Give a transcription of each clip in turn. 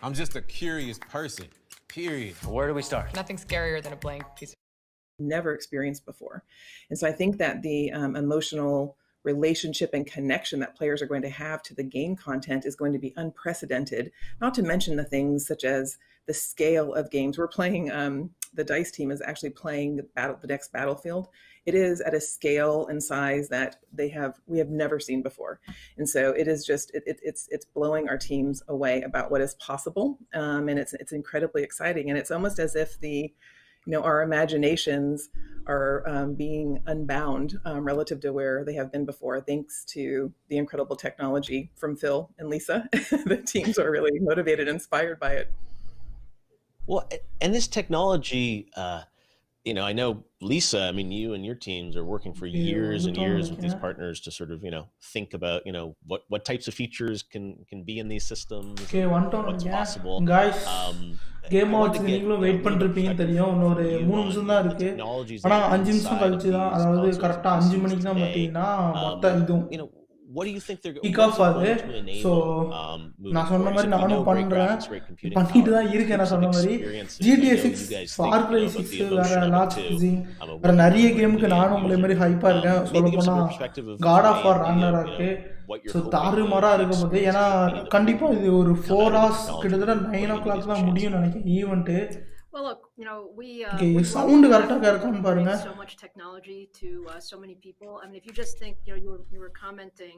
I'm just a curious person, period. Where do we start? Nothing scarier than a blank piece of never experienced before. And so I think that the emotional relationship and connection that players are going to have to the game content is going to be unprecedented, not to mention the things such as the scale of games. We're playing, the DICE team is actually playing the next Battlefield. It is at a scale and size that we have never seen before. And so it is just, it's blowing our teams away about what is possible. And it's incredibly exciting. And it's almost as if our imaginations are being unbound relative to where they have been before, thanks to the incredible technology from Phil and Lisa. The teams are really motivated and inspired by it. Well, and this technology, I know, Lisa, I mean, you and your teams are working for years and years with these partners to sort of, think about, what types of features can be in these systems, what's possible. Guys, game watch நீங்களும் wait பண்ணிருப்பீங்கன்னு தெரியும். இன்னொரு 3 நிமிஷம் தான் இருக்கு. ஆனா 5 நிமிஷம் கழிச்சு தான், அதாவது கரெக்டா 5 மணிக்கு தான் பார்த்தீங்கன்னா மொத்த இதுவும் What do you think they're kick off ஆகுது. ஸோ நான் சொன்ன மாதிரி நானும் பண்றேன், பண்ணிட்டு தான் இருக்கேன். நான் சொன்ன மாதிரி GTA 6, Far Cry 6, வேற லாக்ஸ் வேற நிறைய கேமுக்கு நானும் உங்களை மாதிரி ஹைப்பா இருக்கேன். சொல்ல போனா God of War ராக்னராக்கு ஸோ தாறுமாறா இருக்கும் போது, ஏன்னா கண்டிப்பா இது ஒரு 4 hours கிட்டத்தட்ட 9 o'clock தான் முடியும்னு நினைக்கிறேன் event. Well, look, we sound கரெக்ட்டா இருக்கான்னு பாருங்க. So much technology to so many people. I mean, if you just think, you were commenting,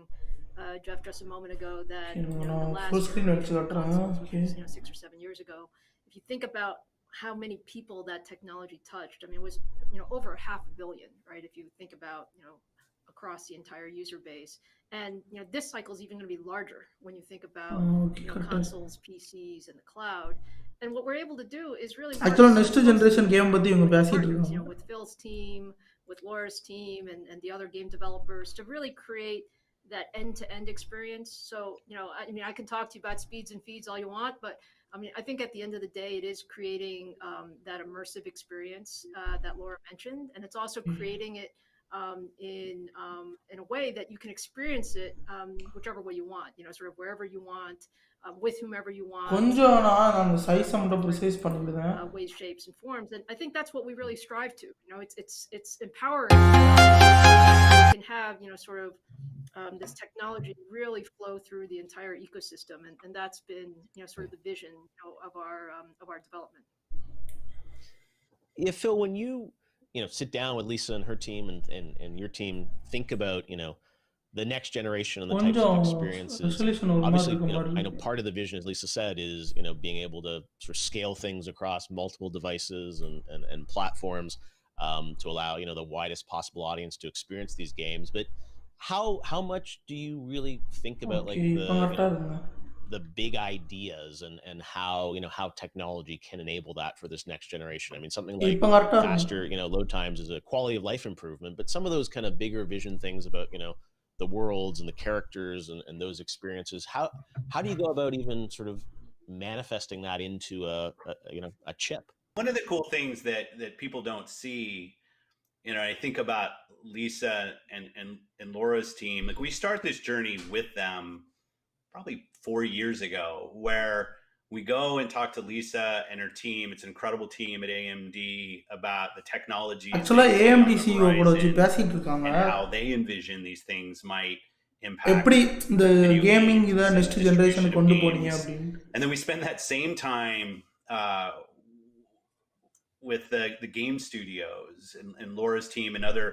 Jeff, just a moment ago that the last full screen okay. 6 or 7 years ago, if you think about how many people that technology touched, I mean, it was over 500 million, right? If you think about across the entire user base, and this cycle is even going to be larger when you think about consoles, PCs, and the cloud. And what we're able to do is really actually next generation game பத்தி இவங்க பேசிட்டு இருக்காங்க. With Phil's team, with Laura's team, and the other game developers to really create that end-to-end experience. So I mean, I can talk to you about speeds and feeds all you want, but I mean, I think at the end of the day, it is creating that immersive experience that Laura mentioned, and it's also creating it in a way that you can experience it whichever way you want, sort of wherever you want, with whomever you want. கொஞ்சம் நான் size மட்டும் precise பண்ணிடுறேன். Ways, shapes, and forms, and I think that's what we really strive to. It's empowering. You can have sort of this technology really flow through the entire ecosystem, and that's been sort of the vision of our development. Yeah, Phil, when you sit down with Lisa and her team and your team, think about the next generation and the types of experiences. Obviously, I know part of the vision, as Lisa said, is being able to sort of scale things across multiple devices and platforms to allow the widest possible audience to experience these games. But how much do you really think about the big ideas and how technology can enable that for this next generation? I mean, something like faster load times is a quality of life improvement, but some of those kind of bigger vision things about the worlds and the characters and those experiences, how do you go about even sort of manifesting that into a chip? One of the cool things that people don't see, I think about Lisa and Laura's team. Like, we start this journey with them probably 4 years ago, where we go and talk to Lisa and her team. It's an incredible team at AMD about the technology. Actually, AMD CEO கூட வச்சு பேசிட்டு இருக்காங்க. And how they envision these things might impact. எப்படி இந்த gaming இத next ஜெனரேஷனுக்கு கொண்டு போறீங்க அப்படின்னு. And then we spend that same time with the game studios and Laura's team and other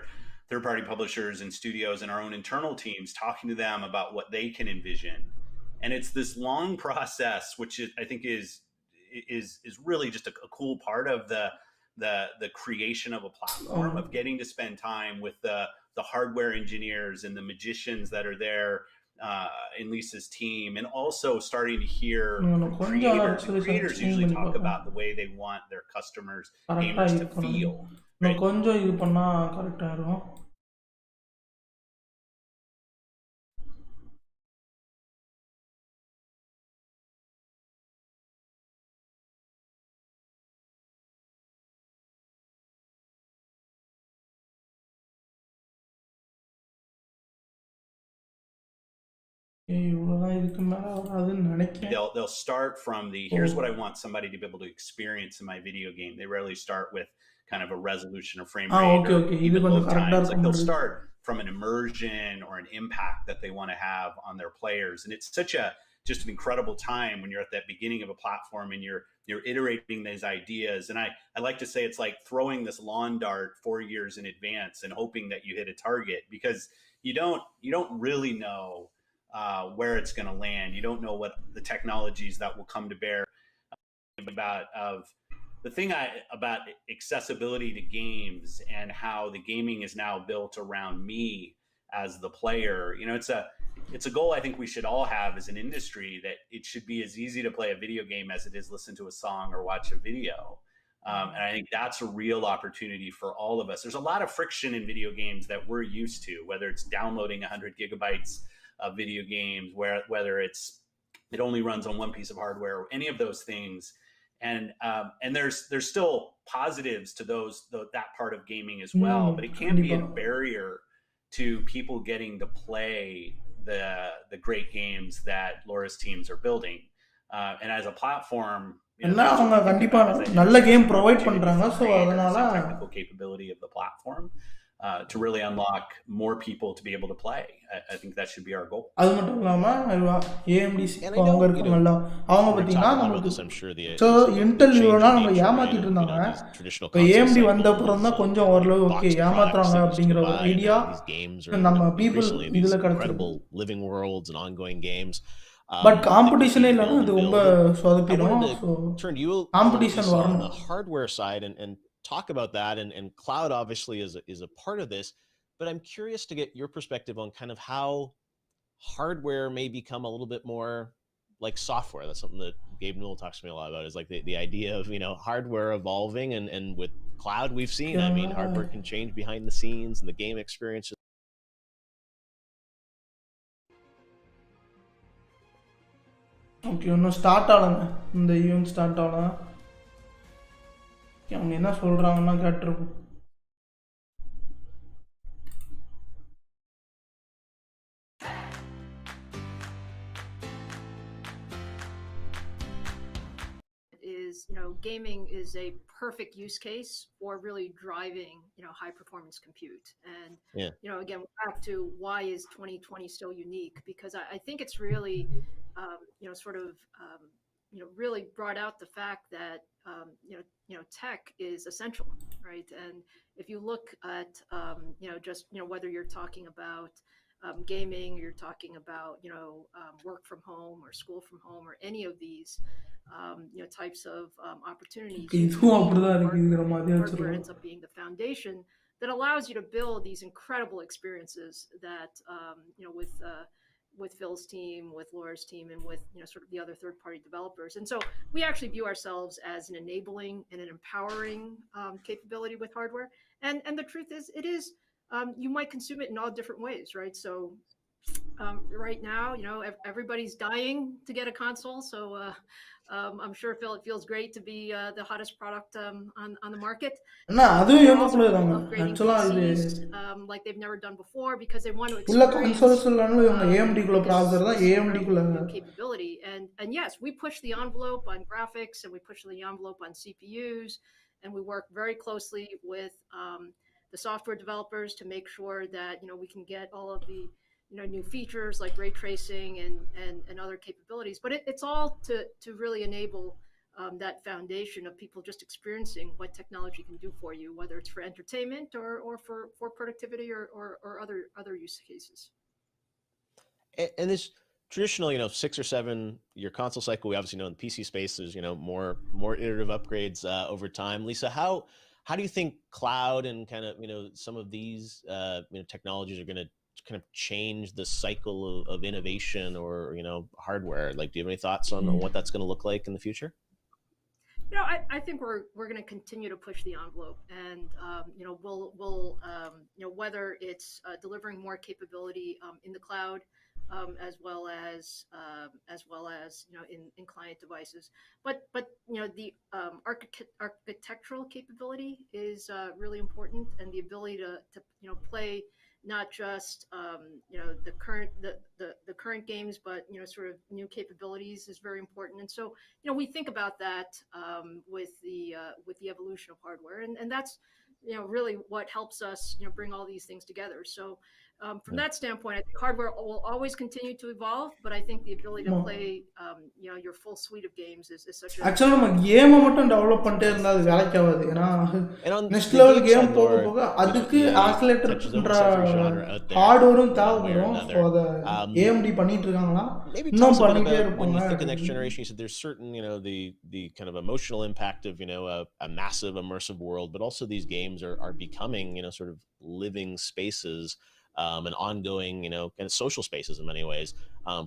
third-party publishers and studios and our own internal teams, talking to them about what they can envision. And it's this long process, which I think is really just a cool part of the creation of a platform, of getting to spend time with the hardware engineers and the magicians that are there in Lisa's team, and also starting to hear creators usually talk about the way they want their customers, gamers to feel. கொஞ்சம் இது பண்ணா கரெக்ட்டா இருக்கும். They'll start from the here's what I want somebody to be able to experience in my video game. They rarely start with kind of a resolution or frame rate or even load times. Like they'll start from an immersion or an impact that they want to have on their players. And it's such a just an incredible time when you're at that beginning of a platform and you're iterating these ideas. And I like to say it's like throwing this lawn dart 4 years in advance and hoping that you hit a target, because you don't really know where it's going to land. You don't know what the technologies that will come to bear. About the thing about accessibility to games and how the gaming is now built around me as the player. You know, it's a goal I think we should all have as an industry, that it should be as easy to play a video game as it is listen to a song or watch a video. And I think that's a real opportunity for all of us. There's a lot of friction in video games that we're used to, whether it's downloading 100 gigabytes of video games, whether it only runs on one piece of hardware or any of those things. And there's still positives to that part of gaming as well, but it can be a barrier to people getting to play the great games that Laura's teams are building. And as a platform, அவங்க கண்டிப்பா நல்ல game provide பண்றாங்க. So அதனால technical capability of the platform to really unlock more people to be able to play. I think that should be our goal. அது மட்டும் இல்லாம AMD அவங்க இருக்காங்கல்ல, அவங்க பாத்தீங்கன்னா நமக்கு சோ இன்டெல் இவனா நம்ம ஏமாத்திட்டு இருந்தாங்க. இப்போ AMD வந்த அப்புறம் தான் கொஞ்சம் ஓரளவு ஓகே ஏமாத்துறாங்க அப்படிங்கிற ஒரு ஐடியா நம்ம பீப்புள் இதுல கிடைச்சிருக்கு. living worlds and ongoing games. But competition is ரொம்ப சொதப்பிடும். Competition on the hardware side and talk about that, and cloud obviously is a part of this, but I'm curious to get your perspective on kind of how hardware may become a little bit more like software. That's something that Gabe Newell talks to me a lot about, is like the idea of, you know, hardware evolving, and with cloud we've seen, I mean, hardware can change behind the scenes and the game experience. Okay, இன்னும் start ஆகலைங்க, இந்த event start ஆகல. அவங்க என்ன சொல்கிறாங்கன்னா கேட்டிருக்கும். You know, gaming is a perfect use case for really driving, you know, high performance compute. And you know, again, back to why is 2020 still unique? Because I think it's really you know, sort of you know, really brought out the fact that you know tech is essential, right? And if you look at you know, just, you know, whether you're talking about gaming, or you're talking about, you know, work from home or school from home or any of these you know, types of opportunities, hardware ends up being the foundation that allows you to build these incredible experiences that you know, with Phil's team, with Laura's team, and with, you know, sort of the other third-party developers. And so we actually view ourselves as an enabling and an empowering capability with hardware. And the truth is, it is you might consume it in all different ways, right? So right now, you know, everybody's dying to get a console, so I'm sure, Phil, it feels great to be the hottest product on the market. upgrading PCs, like they've never done before, because they want to experience capability. And yes, we push the envelope on graphics, and we push the envelope on CPUs, and we work very closely with the software developers to make sure that, you know, we can get all of the, you know, new features like ray tracing and other capabilities. But it's all to really enable that foundation of people just experiencing what technology can do for you, whether it's for entertainment or for productivity or other use cases. And this traditional, you know, 6 or 7 year console cycle, we obviously know in the PC space there's, you know, more iterative upgrades over time. Lisa, how do you think cloud and kind of, you know, some of these you know, technologies are going to kind of change the cycle of innovation or, you know, hardware? Like, do you have any thoughts on what that's going to look like in the future? You know, I think we're going to continue to push the envelope, and you know, we'll you know, whether it's delivering more capability in the cloud, as well as you know, in client devices. But you know, the architectural capability is really important, and the ability to you know, play not just the current games, but sort of new capabilities is very important. And so we think about that with the evolution of hardware, and that's really what helps us bring all these things together. So from that standpoint, I think hardware will always continue to evolve, but I think the ability to play your full suite of games is such a ஆக்சுவலாக நம்ம கேமை மட்டும் develop பண்ணிட்டே இருந்தால் அது வேலைக்கு ஆகாது. ஏன்னா நெக்ஸ்ட் லெவல் கேம் போக போக அதுக்கு ஆக்சிலேட்டர்ன்ற ஹார்ட்வேரும் தேவைப்படும். ஸோ அதை ஏஎம்டி பண்ணிட்டு இருக்காங்களா, இன்னும் பண்ணிட்டே இருப்பாங்க. When you think of next generation, you said there's certain the kind of emotional impact of a massive immersive world, but also these games are becoming sort of living spaces and ongoing kind of social spaces in many ways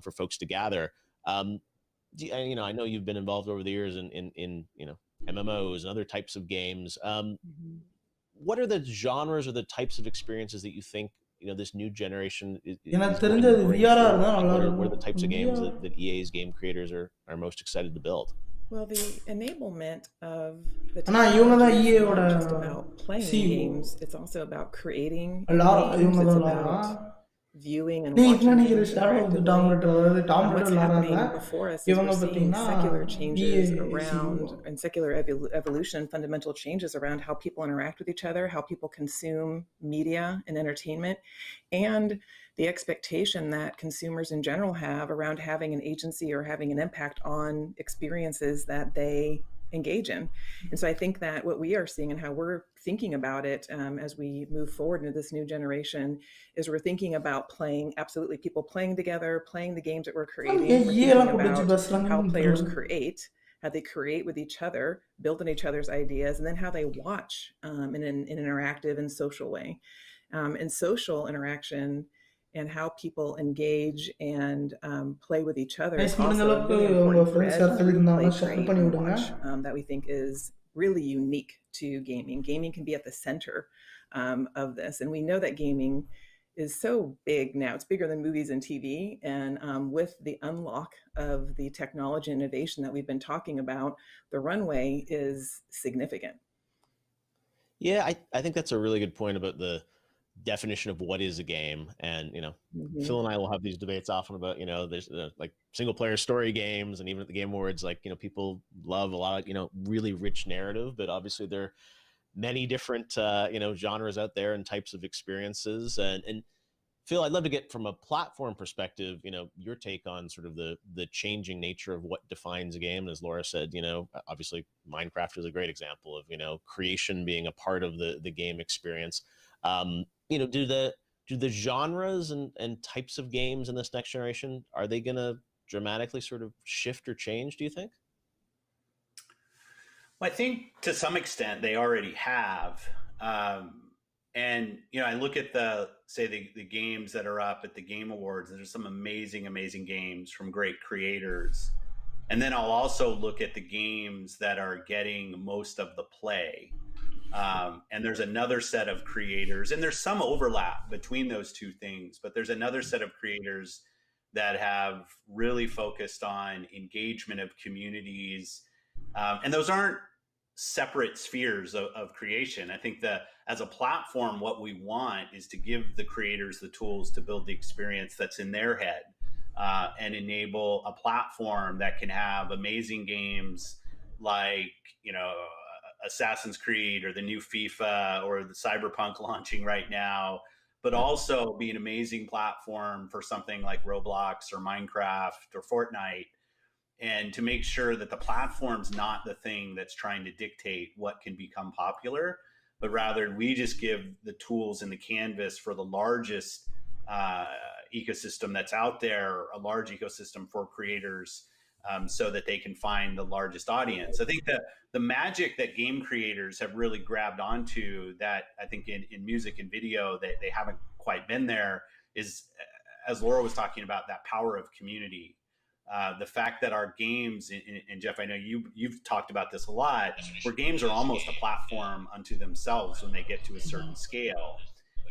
for folks to gather. I know you've been involved over the years in MMOs and other types of games. What are the genres or the types of experiences that you think this new generation is what are the types of games that EA's game creators are most excited to build? Well, the enablement of the technology is not just about playing games, it's also about creating games. It's about viewing and watching games interactively. What's happening before us is we're seeing secular changes around and secular evolution, fundamental changes around how people interact with each other, how people consume media and entertainment, and the expectation that consumers in general have around having an agency or having an impact on experiences that they engage in. And so I think that what we are seeing and how we're thinking about it as we move forward into this new generation is we're thinking about absolutely people playing together, playing the games that we're creating. We're thinking about how players create, how they create with each other, build on each other's ideas, and then how they watch in an interactive and social way. And social interaction and how people engage and play with each other is also a really important thread that we think is really unique to gaming. Gaming can be at the center of this, and we know that gaming is so big now. It's bigger than movies and TV, and with the unlock of the technology and innovation that we've been talking about, the runway is significant. Yeah, I think that's a really good point about the definition of what is a game. And Phil and I will have these debates often about there's like single player story games, and even at the Game Awards, like people love a lot of really rich narrative, but obviously there are many different genres out there and types of experiences. And Phil, I'd love to get from a platform perspective your take on sort of the changing nature of what defines a game. As Laura said, obviously Minecraft is a great example of creation being a part of the game experience. Do the genres and types of games in this next generation, are they going to dramatically sort of shift or change, do you think? Well, I think to some extent they already have. And, I look at the games that are up at the Game Awards, and there's some amazing games from great creators. And then I'll also look at the games that are getting most of the play. And there's another set of creators, and there's some overlap between those two things, but there's another set of creators that have really focused on engagement of communities. And those aren't separate spheres of creation. I think that as a platform, what we want is to give the creators the tools to build the experience that's in their head, and enable a platform that can have amazing games like, Assassin's Creed or the new FIFA or the Cyberpunk launching right now, but also be an amazing platform for something like Roblox or Minecraft or Fortnite, and to make sure that the platform's not the thing that's trying to dictate what can become popular, but rather we just give the tools and the canvas for the largest ecosystem that's out there, a large ecosystem for creators, so that they can find the largest audience. I think that the magic that game creators have really grabbed onto, that I think in music and video they haven't quite been there, is, as Laura was talking about, that power of community. The fact that our games, and Jeff, I know you've talked about this a lot, where games are almost a platform unto themselves when they get to a certain scale.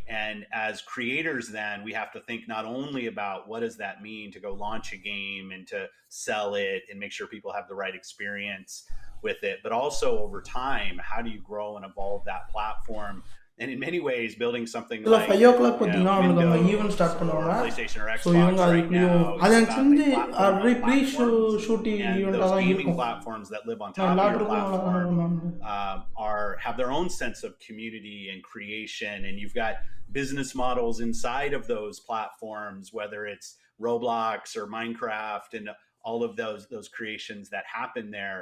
And as creators, then we have to think not only about what does that mean to go launch a game and to sell it and make sure people have the right experience with it, but also over time, how do you grow and evolve that platform And in many ways, building something இதுல like 5 o'clock பார்த்தீங்கன்னா அவங்களுக்கு அவங்க event Windows start or பண்ணுவாங்க. PlayStation or so Xbox இவங்க right அதுக்குள்ளேயும் now அது is எனக்கு about a தெரிஞ்சு platform already of free platforms. Shooting And ஈவெண்ட்டாக those தான் gaming இருக்கும். platforms that live on top of your எல்லாத்துக்கும் platform பண்ணலாம். have their own sense of community and creation. And you've got business models inside of those platforms, whether it's Roblox or Minecraft and all of those creations that happen there.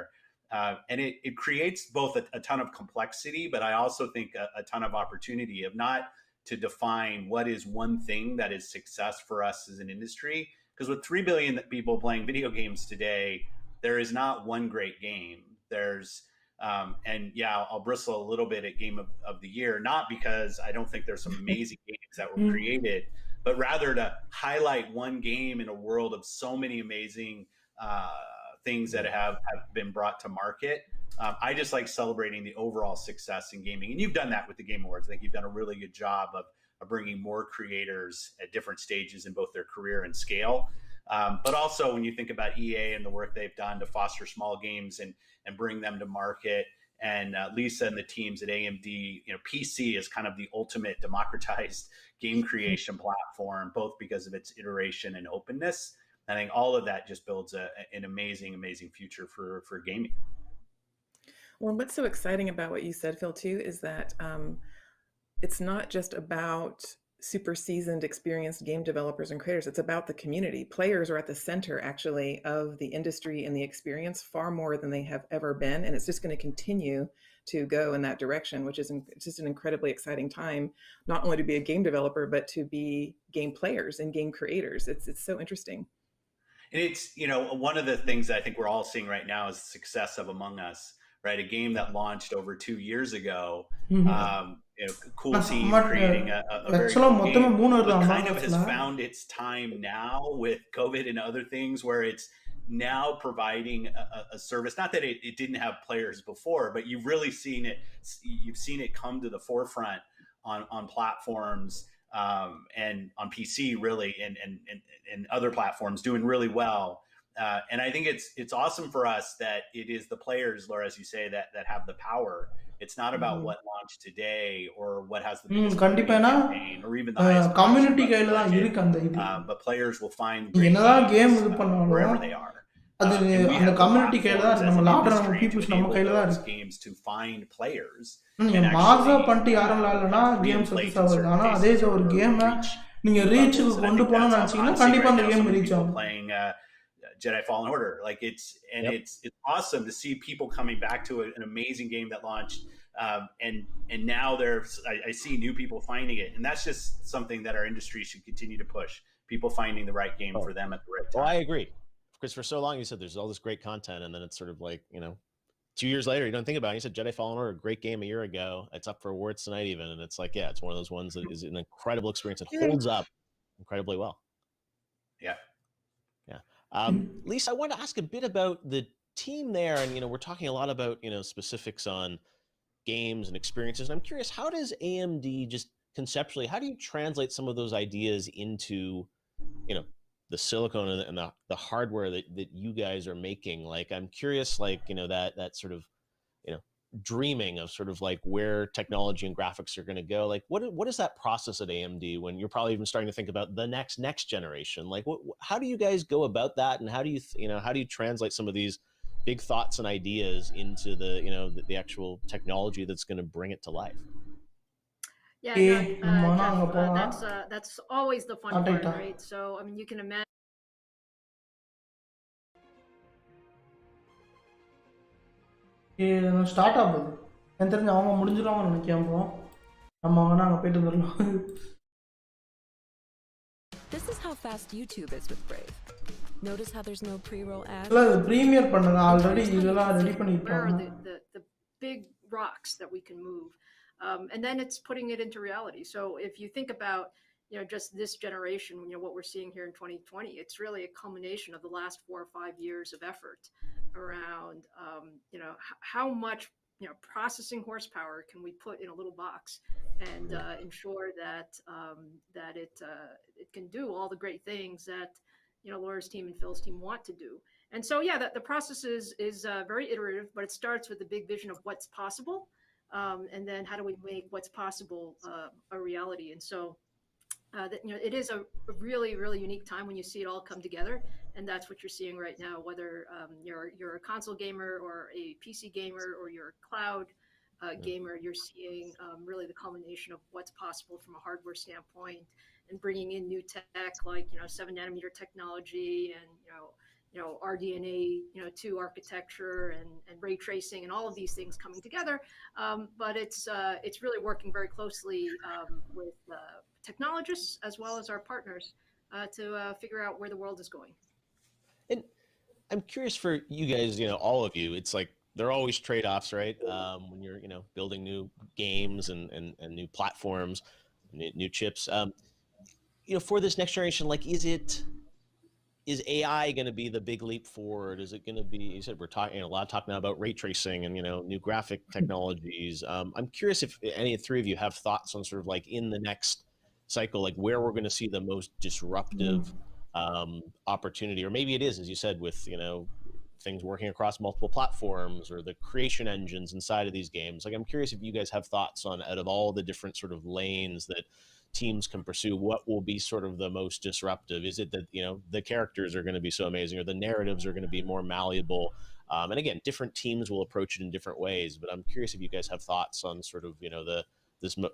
And it creates both a ton of complexity, but I also think a ton of opportunity of not to define what is one thing that is success for us as an industry. Because with 3 billion people playing video games today, there is not one great game. There's and yeah, I'll bristle a little bit at Game of the Year, not because I don't think there's some amazing games that were created, but rather to highlight one game in a world of so many amazing things that have been brought to market. I just like celebrating the overall success in gaming. And you've done that with the Game Awards. I think you've done a really good job of bringing more creators at different stages in both their career and scale. But also when you think about EA and the work they've done to foster small games and bring them to market, and Lisa and the teams at AMD, PC is kind of the ultimate democratized game creation platform, both because of its iteration and openness. I think all of that just builds an amazing, amazing future for gaming. Well, what's so exciting about what you said, Phil, too, is that it's not just about super seasoned, experienced game developers and creators. It's about the community. Players are at the center, actually, of the industry and the experience far more than they have ever been. And it's just going to continue to go in that direction, which is just an incredibly exciting time, not only to be a game developer, but to be game players and game creators. It's so interesting. And it's, one of the things that I think we're all seeing right now is the success of Among Us, right? A game that launched over 2 years ago. Cool team creating a very good game, but kind of has found its time now with COVID and other things, where it's now providing a service. Not that it didn't have players before, but you've really seen it. You've seen it come to the forefront on platforms and on PC, really, and other platforms, doing really well. And I think it's awesome for us that it is the players, Laura, as you say, that have the power. It's not about what launched today or what has the biggest campaign or even the highest community கையில தான் இருக்கு அந்த இது. But players will find என்னதான் game இது பண்ணாலும் wherever they are. அது அந்த கம்யூனிட்டி கையில தான் நம்ம லாட்டர் நம்ம பீப்புள்ஸ் நம்ம கையில தான் இருக்கு. Games to find players. நீங்க மாசா பண்ணிட்டு யாரும் இல்லனா கேம் சக்சஸ் ஆகுது. ஆனா அதே ஒரு கேமை நீங்க ரீச்சுக்கு கொண்டு போகணும்னு நினைச்சீங்கன்னா கண்டிப்பா அந்த கேம் ரீச் ஆகும். Jedi Fallen Order, like it's awesome to see people coming back to an amazing game that launched, and now I see new people finding it, and that's just something that our industry should continue to push. People finding the right game for them at the right time. Well, I agree, because for so long you said there's all this great content, and then it's sort of like 2 years later you don't think about it. You said Jedi Fallen Order, a great game a year ago. It's up for awards tonight even, and it's like it's one of those ones that is an incredible experience. It holds up incredibly well. Yeah. Lisa, I want to ask a bit about the team there, and we're talking a lot about specifics on games and experiences, and I'm curious, how does AMD just conceptually, how do you translate some of those ideas into the silicon and the hardware that you guys are making? Like, I'm curious, like that sort of dreaming of sort of like where technology and graphics are going to go. Like, what is that process at AMD when you're probably even starting to think about the next generation? Like, how do you guys go about that, and how do you how do you translate some of these big thoughts and ideas into the actual technology that's going to bring it to life? Yeah, Jeff, that's always the fun part, right? So I mean, you can imagine. Start ஆகுது எனக்கு தெரிஞ்சு அவங்க முடிஞ்சிருவாங்கன்னு நினைக்கிறோம். நம்ம வேணா அங்கே போயிட்டு வந்துடலாம். This is how fast YouTube is with Brave. Notice how there's no pre-roll ads. இல்ல பிரீமியர் பண்ணுங்க ஆல்ரெடி இதெல்லாம் ரெடி பண்ணிட்டாங்க. The big rocks that we can move, and then it's putting it into reality. So if you think about just this generation, what we're seeing here in 2020, it's really a culmination of the last 4 or 5 years of effort around how much processing horsepower can we put in a little box and ensure that it can do all the great things that Laura's team and Phil's team want to do. And so the process is very iterative, but it starts with the big vision of what's possible. and then how do we make what's possible a reality? And so it is a really, really unique time when you see it all come together, and that's what you're seeing right now. Whether you're a console gamer or a PC gamer or you're a cloud gamer, you're seeing really the culmination of what's possible from a hardware standpoint, and bringing in new tech like 7-nanometer technology and RDNA 2 architecture and ray tracing and all of these things coming together. But it's really working very closely with technologists as well as our partners to figure out where the world is going. And I'm curious for you guys, all of you, it's like there are always trade-offs, right? When you're, building new games and new platforms, new chips. For this next generation, like, is AI going to be the big leap forward? Is it going to be, you said we're talking a lot of talk now about ray tracing and, new graphic technologies. I'm curious if any of the three of you have thoughts on sort of like in the next cycle, like where we're going to see the most disruptive opportunity, or maybe it is, as you said, with, things working across multiple platforms or the creation engines inside of these games. Like, I'm curious if you guys have thoughts on, out of all the different sort of lanes that teams can pursue, what will be sort of the most disruptive? Is it that, the characters are going to be so amazing, or the narratives are going to be more malleable? And again, different teams will approach it in different ways, but I'm curious if you guys have thoughts on sort of, the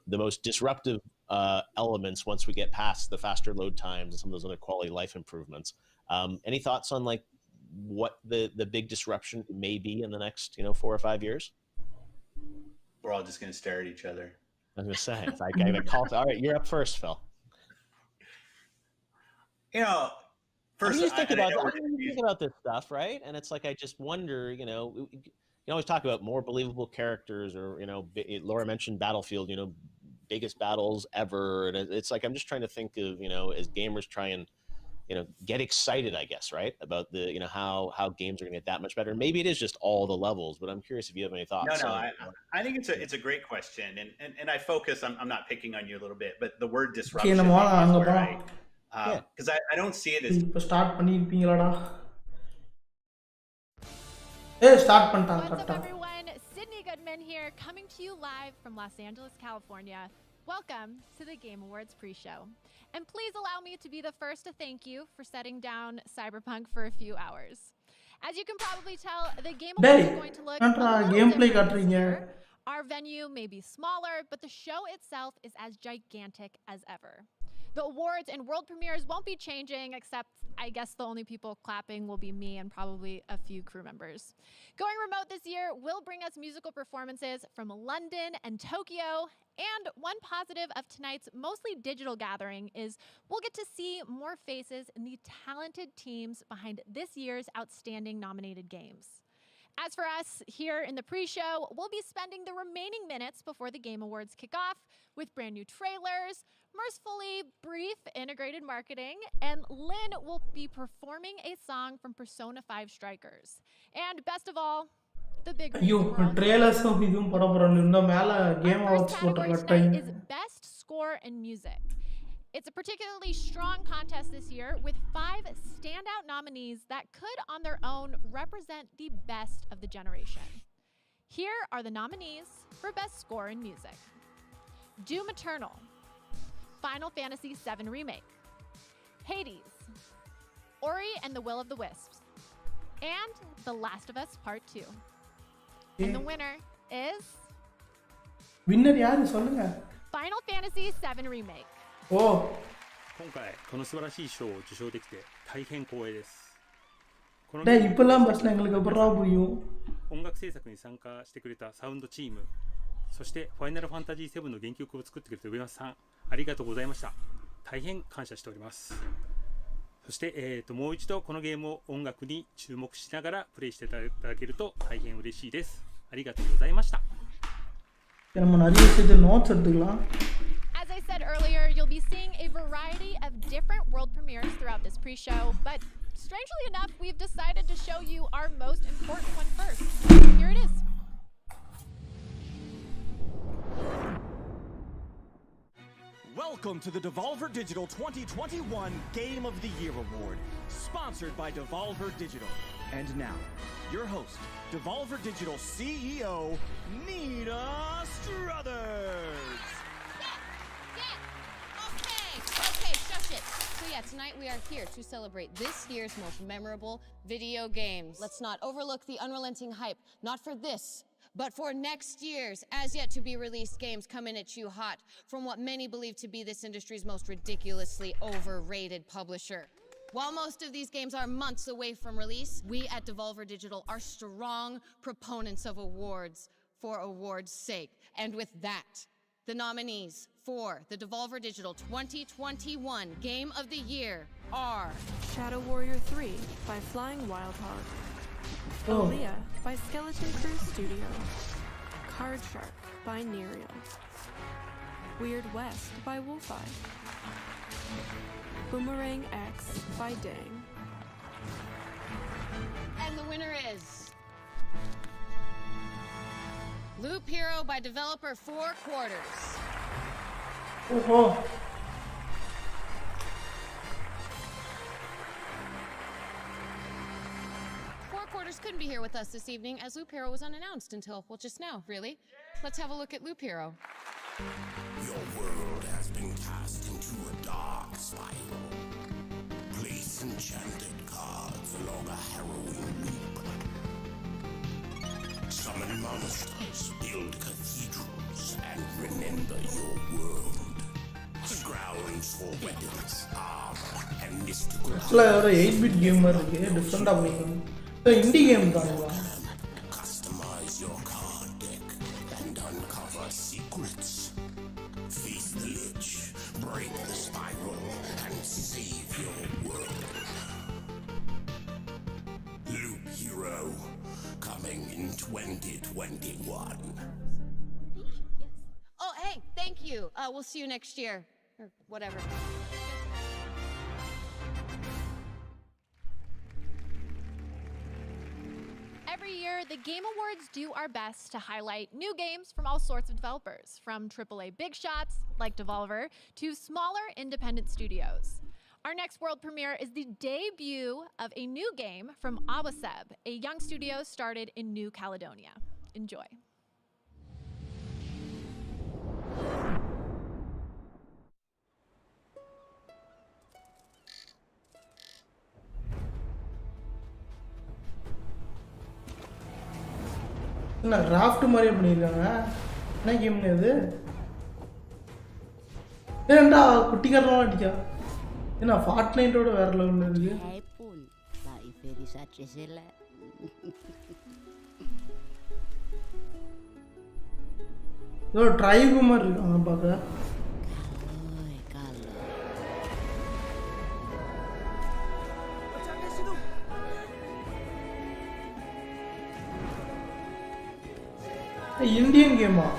most disruptive elements once we get past the faster load times and some of those other quality life improvements. Any thoughts on like what the big disruption may be in the next 4 or 5 years? We're all just going to stare at each other. I was going to say, if I got a call. All right, you're up first, Phil. First, you think about this stuff, right? And it's like, I just wonder, you always talk about more believable characters, or, Laura mentioned Battlefield, biggest battles ever. And it's like, I'm just trying to think of, as gamers try and, get excited, I guess, right, about the, how games are going to get that much better. Maybe it is just all the levels, but I'm curious if you have any thoughts. No, I think it's a great question, and I focus. I'm not picking on you a little bit, but the word disruption is where because I don't see it as. Start பண்ணிருப்பீங்களாடா? Start பண்ணிட்டாங்க. What's up, everyone? Sydney Goodman here, coming to you live from Los Angeles, California. Welcome to the Game Awards pre-show. And please allow me to be the first to thank you for setting down Cyberpunk for a few hours. As you can probably tell, the Game Awards is going to look a little different this year. Our venue may be smaller, but the show itself is as gigantic as ever. The awards and world premieres won't be changing, except I guess the only people clapping will be me and probably a few crew members. Going remote this year will bring us musical performances from London and Tokyo. And one positive of tonight's mostly digital gathering is we'll get to see more faces in the talented teams behind this year's outstanding nominated games. As for us here in the pre-show, we'll be spending the remaining minutes before the Game Awards kick off with brand new trailers, mercifully brief integrated marketing, and Lynn will be performing a song from Persona 5 Strikers. And best of all, the big trailers idum podaporannu mela Game Awards potrukka is Best Score in Music. It's a particularly strong contest this year with 5 standout nominees that could on their own represent the best of the generation. Here are the nominees for Best Score in Music: Doom Eternal, Final Fantasy VII Remake, Hades, Ori and the Will of the Wisps, and The Last of Us Part 2. And the winner is... Winner yaru solunga? Final Fantasy VII Remake. 今回この素晴らしい賞を受賞できて大変光栄です。このஇப்பெல்லாம் பஸ்ல எங்களுக்கு எப்பறா புரியும்? 音楽制作に参加してくれたサウンドチーム、そしてファイナルファンタジー7の原曲を作ってくれた上松さん、ありがとうございました。大変感謝しております。そして、もう一度このゲームを音楽に注目しながらプレイしていただけると大変嬉しいです。ありがとうございました。As I said earlier, you'll be seeing a variety of different world premieres throughout this pre-show, but strangely enough, we've decided to show you our most important one first. Here it is. Welcome to the Devolver Digital 2021 Game of the Year Award, sponsored by Devolver Digital. And now, your host, Devolver Digital CEO, Nina Struthers. Okay, shush it. So yeah, tonight we are here to celebrate this year's most memorable video games. Let's not overlook the unrelenting hype, not for this, but for next year's as yet to be released games coming at you hot from what many believe to be this industry's most ridiculously overrated publisher. While most of these games are months away from release, we at Devolver Digital are strong proponents of awards for awards' sake. And with that, the nominees for the Devolver Digital 2021 Game of the Year are Shadow Warrior 3 by Flying Wildhog. Aaliyah by Skeleton Crew Studio. Card Shark by Nerial. Weird West by Wolfeye. Boomerang X by Dang. And the winner is Loop Hero by developer 4 Quarters. Oh. Quarters couldn't be here with us this evening as Loop Hero was unannounced until, well, just now, really. Let's have a look at Loop Hero. Your world has been cast into a dark spiral. Place enchanted cards along a harrowing loop. Summon monsters, build cathedrals, and remember your world. Scrounge for weapons, armor, and mystical. Actually, ஒரு 8-bit game இருக்கு டிஃபரண்டா பண்ணிருக்காங்க. Indie game தானுங்களா? Customize your card deck and uncover secrets. Face the lich, break the spiral, and save your world. Loop Hero, coming in 2021. Oh, hey, thank you. We'll see you next year. Or whatever. Every year, the Game Awards do our best to highlight new games from all sorts of developers, from AAA big shots like Devolver to smaller independent studios. Our next world premiere is the debut of a new game from Awaseb, a young studio started in New Caledonia. Enjoy. என்ன raft மாதிரியே பண்ணியிருக்காங்க. என்ன கேம்னு இது? ஏன்டா குட்டிக்காரலாம் அடிக்கா? என்ன ஃபார்ட்நைட்டோட வேற லெவல்ல இருக்கு. ஏதோ ட்ரைபு மாதிரி இருக்காங்க பார்க்க. Indian game ah.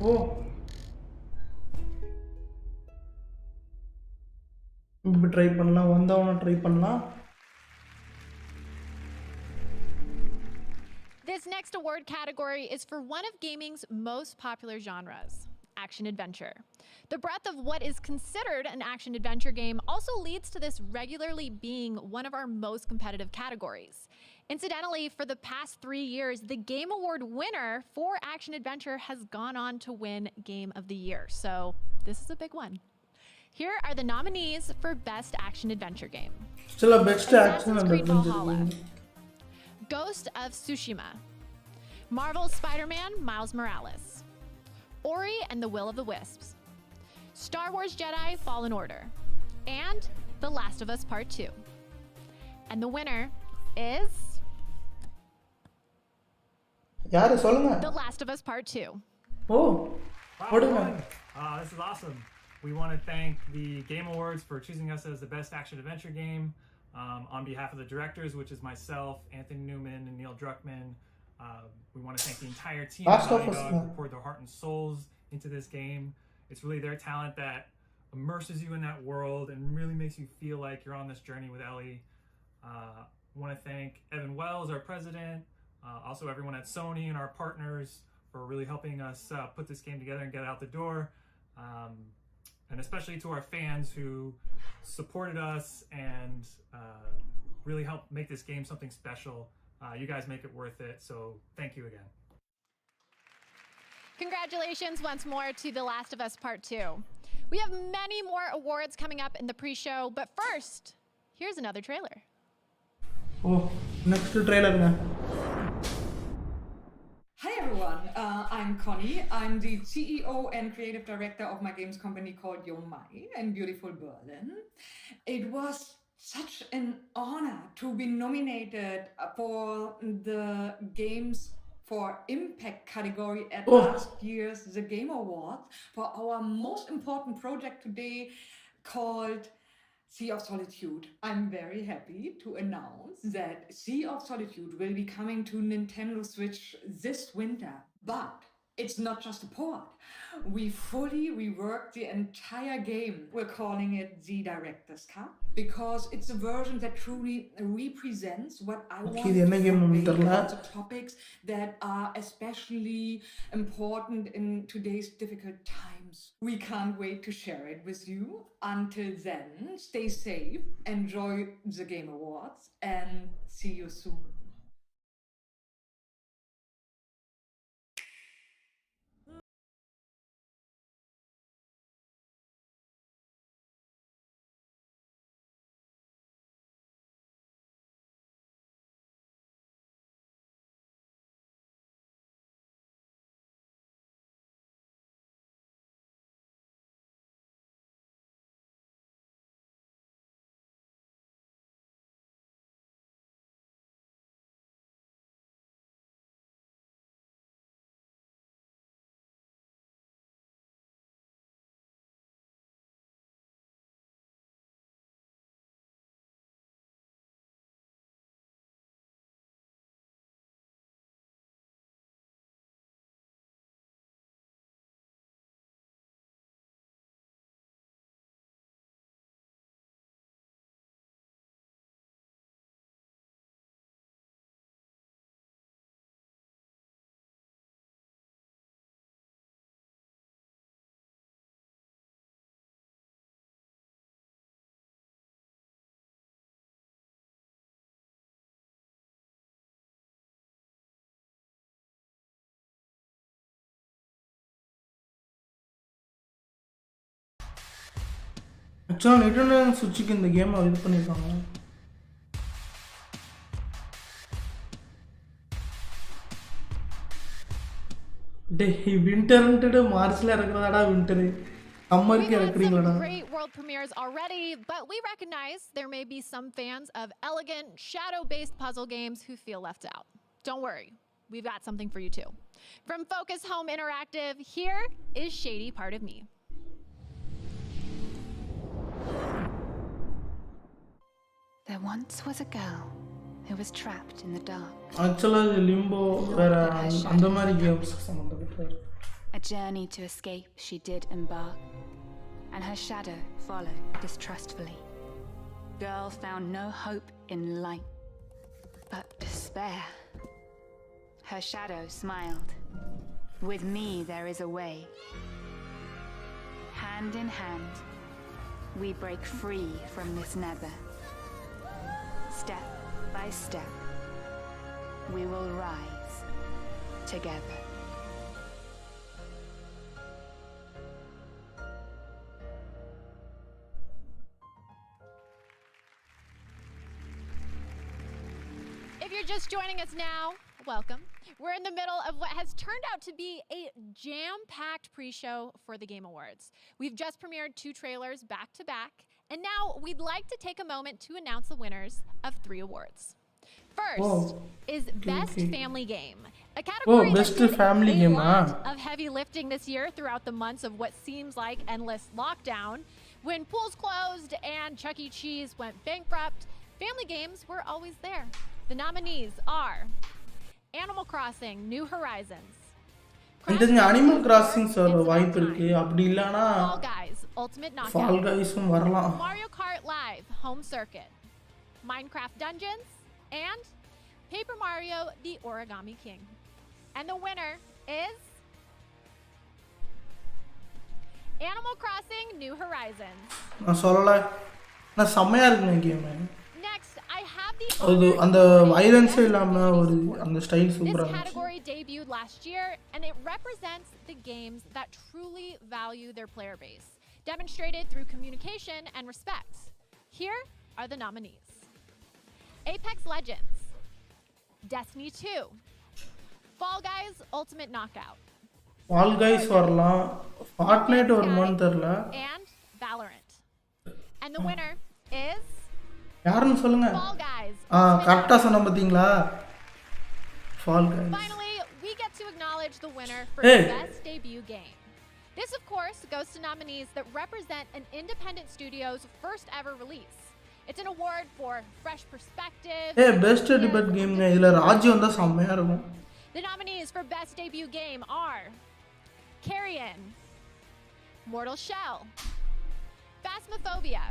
Oh. இப்ப ட்ரை பண்ணலாம் வந்தவன ட்ரை பண்ணலாம். This next award category is for one of gaming's most popular genres, action-adventure. The breadth of what is considered an action-adventure game also leads to this regularly being one of our most competitive categories. Incidentally, for the past 3 years, the Game Award winner for action-adventure has gone on to win Game of the Year. So this is a big one. Here are the nominees for Best Action-Adventure Game. Still a best action-adventure game. Ghost of Tsushima. Marvel's Spider-Man Miles Morales. Ori and the Will of the Wisps. Star Wars Jedi Fallen Order. And The Last of Us Part 2. And the winner is யாரு சொல்லுங்க. The Last of Us Part 2. Oh. Wow, this is awesome. We want to thank the Game Awards for choosing us as the best action-adventure game. On behalf of the directors, which is myself, Anthony Newman, and Neil Druckmann, we want to thank the entire team of Naughty Dog who poured their heart and souls into this game. It's really their talent that immerses you in that world and really makes you feel like you're on this journey with Ellie. I want to thank Evan Wells, our president, also everyone at Sony and our partners for really helping us put this game together and get it out the door. And especially to our fans who supported us and really helped make this game something special. You guys make it worth it, so thank you again. Congratulations once more to The Last of Us Part 2. We have many more awards coming up in the pre-show, but first, here's another trailer. Oh, next trailer now. Hi everyone, I'm Connie. I'm the CEO and creative director of my games company called Yomai in beautiful Berlin. It was such an honor to be nominated for the Games for Impact category at last year's The Game Awards for our most important project today called Sea of Solitude. I'm very happy to announce that Sea of Solitude will be coming to Nintendo Switch this winter, but it's not just a port. We fully reworked the entire game. We're calling it the Director's Cut because it's a version that truly represents what I want to convey about the topics that are especially important in today's difficult times. We can't wait to share it with you. Until then, stay safe, enjoy the Game Awards, and see you soon. ஆக்சுவலாக நிட்டர்டன் சுவிட்சுக்கு இந்த game இது பண்ணியிருக்காங்க. டேய் வின்டர்ன்ட்டு மார்ச்ல இறக்குறதாடா winter. சம்மருக்கு இறக்குறீங்களாடா. Great world premieres already, but we recognize there may be some fans of elegant shadow-based puzzle games who feel left out. Don't worry. We've got something for you too. From Focus Home Interactive, here is Shady Part of Me. There once was a girl who was trapped in the dark. Actually, Limbo வேற அந்த மாதிரி games சம்பந்தப்பட்டது. A journey to escape she did embark, and her shadow followed distrustfully. Girl found no hope in light, but despair. Her shadow smiled. With me there is a way. Hand in hand, we break free from this nether. Step by step, we will rise together. If you're just joining us now, welcome. We're in the middle of what has turned out to be a jam-packed pre-show for the Game Awards. We've just premiered 2 trailers back to back, and now we'd like to take a moment to announce the winners of 3 awards. First is Best Family Game. A category best that did family a game, lot of heavy lifting this year throughout the months of what seems like endless lockdown. When pools closed and Chuck E. Cheese went bankrupt, family games were always there. The nominees are Animal Crossing New Horizons, Animal Crossing வாய்ப்பு இருக்கு அப்படி இல்லனா Fall Guys Ultimate Knockout, Fall Guysum வரலாம் Mario Kart Live Home Circuit, Minecraft Dungeons, and Paper Mario The Origami King. And the winner is Animal Crossing New Horizons. நான் சொல்லல நான் செமையா இருக்கு game. Next, I have the அது அந்த violence இல்லாம ஒரு அந்த ஸ்டைல் சூப்பரா This இருந்துச்சு. category debuted last year and it represents the games that truly value their player base, demonstrated through communication and respect. Here are the nominees. Apex Legends, Destiny 2, Fall Guys Ultimate Knockout, Fall Guys வரலாம் Fortnite வருமான்னு தெரியல and Valorant. And the winner is யாருன்னு சொல்லுங்க Fall Guys. கரெக்ட்டா சொன்ன பாத்தீங்களா Fall Guys. Finally, we get to acknowledge the winner for Best Debut Game. This, of course, goes to nominees that represent an independent studio's first ever release. It's an award for fresh perspective. Best Debut Game இதுல ராஜி வந்தா செமையா இருக்கும். The nominees for Best Debut Game are Carrion, Mortal Shell, Phasmophobia,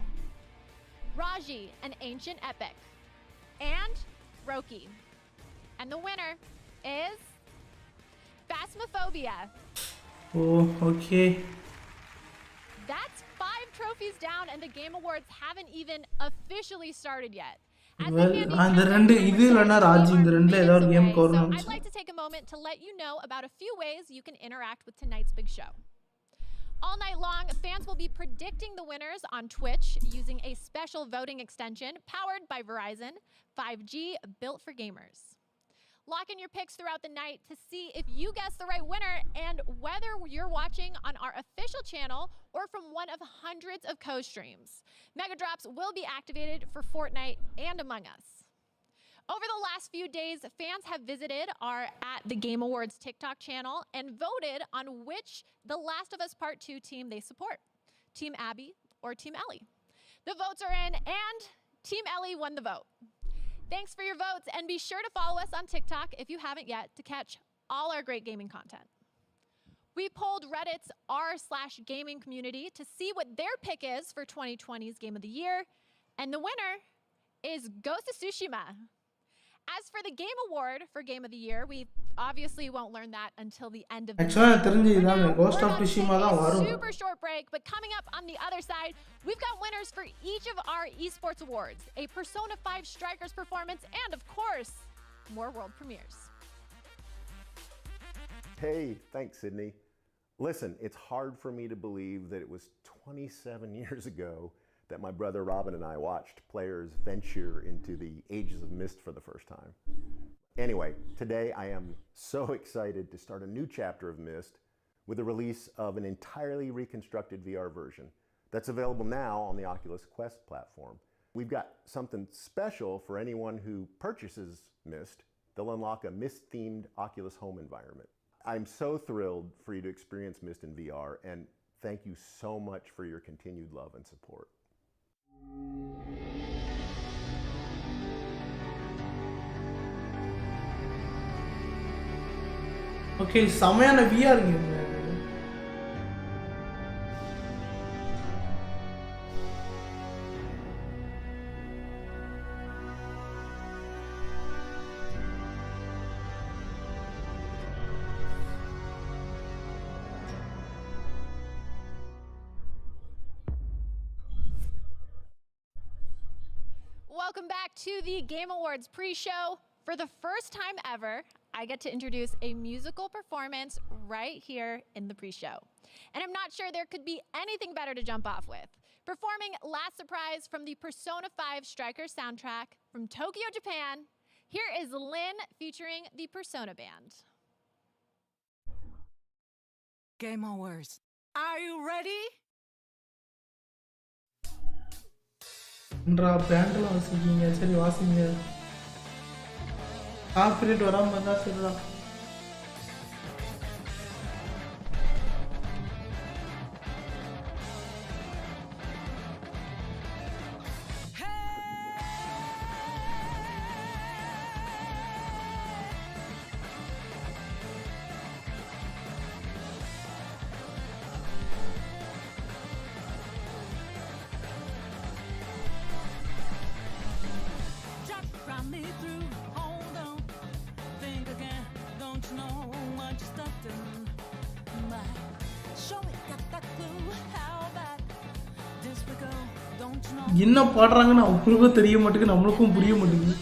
Raji, An Ancient Epic, and Roki. And the winner is Phasmophobia. Oh, okay. That's 5 trophies down and the Game Awards haven't even officially started yet. அந்த ரெண்டு இது இல்லனா ராஜி இந்த ரெண்டுல ஏதாவது game வரணும். I'd like to take a moment to let you know about a few ways you can interact with tonight's big show. All night long, fans will be predicting the winners on Twitch using a special voting extension powered by Verizon, 5G built for gamers. Lock in your picks throughout the night to see if you guess the right winner and whether you're watching on our official channel or from one of hundreds of co-streams. Mega drops will be activated for Fortnite and Among Us. Over the last few days, fans have visited our At The Game Awards TikTok channel and voted on which The Last of Us Part 2 team they support, Team Abby or Team Ellie. The votes are in and Team Ellie won the vote. Thanks for your votes and be sure to follow us on TikTok if you haven't yet to catch all our great gaming content. We polled Reddit's r/gaming community to see what their pick is for 2020's Game of the Year, and the winner is Ghost of Tsushima. As for the Game Award for Game of the Year, we obviously won't learn that until the end of the year. Actually தெரிஞ்சிதாங்க Ghost of Tsushima தான் வரும். Super short break, but coming up on the other side, we've got winners for each of our esports awards, a Persona 5 Strikers performance, and of course, more world premieres. Hey, thanks, Sydney. Listen, it's hard for me to believe that it was 27 years ago that my brother Robin and I watched players venture into the Ages of Mist for the first time. Anyway, today I am so excited to start a new chapter of Mist with the release of an entirely reconstructed VR version that's available now on the Oculus Quest platform. We've got something special for anyone who purchases Mist. They'll unlock a Mist-themed Oculus home environment. I'm so thrilled for you to experience Mist in VR, and thank you so much for your continued love and support. Okay, செமையான VR game. Welcome back to the Game Awards pre-show. For the first time ever, I get to introduce a musical performance right here in the pre-show. And I'm not sure there could be anything better to jump off with. Performing Last Surprise from the Persona 5 Strikers soundtrack from Tokyo, Japan, here is Lin featuring the Persona Band. Game Awards. Are you ready? பேண்ட்லாம் வாசிக்கீங்க சரி வாசிங்க confident வராமல் இருந்தால் சரிதான். என்ன பாடுறாங்கன்னு அவங்களுக்கும் தெரிய மாட்டேங்குது, நம்மளுக்கும் புரிய மாட்டேங்குது.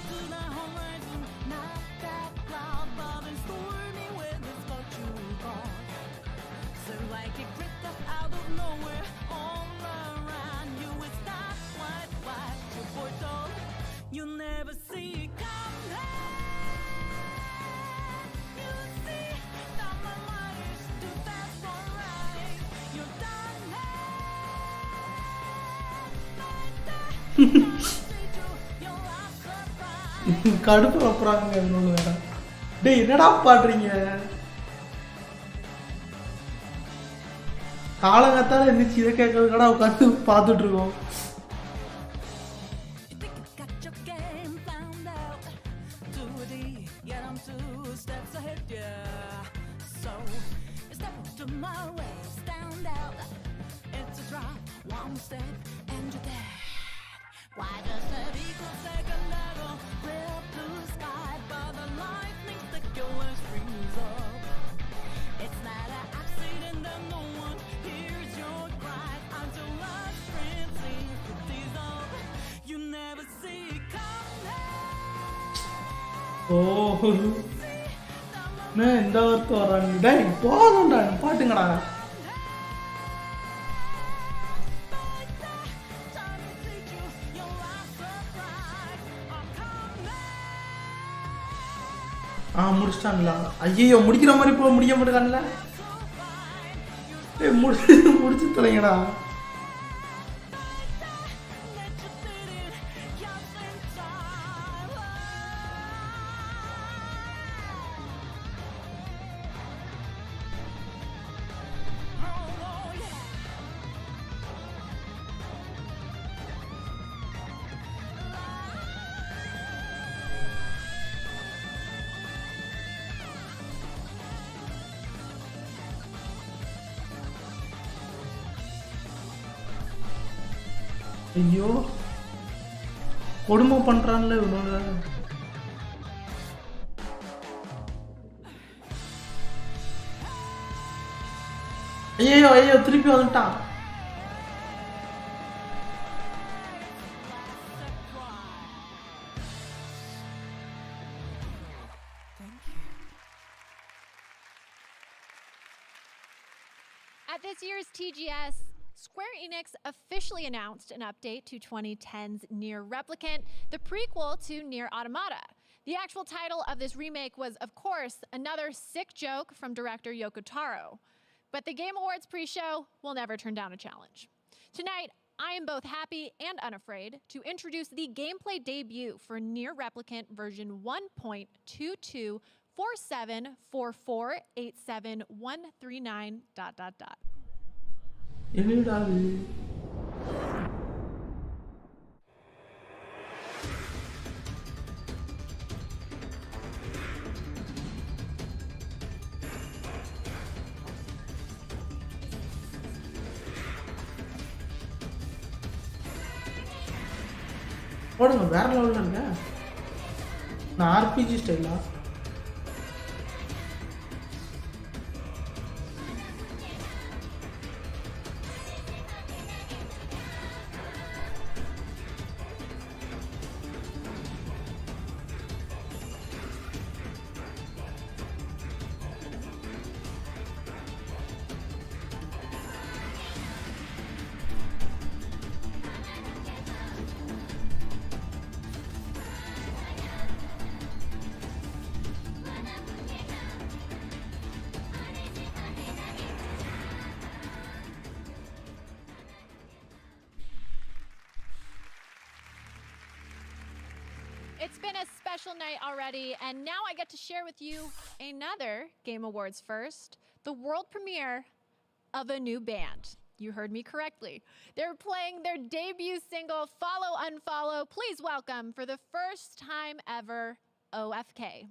கடுப்பு வைப்பறாங்க இன்னொன்று வேற. டேய் என்னடா பாடுறீங்க? காலங்கத்தால இருந்துச்சு இதை கேட்கறதுக்கடா உட்காந்து பார்த்துட்டு இருக்கோம். ஓ இந்த வார்த்தை வர்றாங்க. டேய் போதும்டா பாட்டுங்கடா. முடிச்சிட்டாங்களா? ஐயோ முடிக்கிற மாதிரி போக முடிய மாட்டேங்கான்ல. முடிச்சு தொலைங்கடா. ஐயோ கொடுமை பண்றான்ல இவனோட. ஐயோ ஐயோ திருப்பி வந்துட்டான். At this year's TGS, Square Enix officially announced an update to 2010's Nier Replicant, the prequel to Nier Automata. The actual title of this remake was, of course, another sick joke from director Yoko Taro. But the Game Awards pre-show will never turn down a challenge. Tonight, I am both happy and unafraid to introduce the gameplay debut for Nier Replicant version 1.2247448739 ... என்னடா இது? போடுங்க வேற லெவல்ல இருக்க. நான் RPG ஸ்டைலா? It's been a special night already, and now I get to share with you another Game Awards first, the world premiere of a new band. You heard me correctly. They're playing their debut single, Follow Unfollow. Please welcome, for the first time ever, OFK.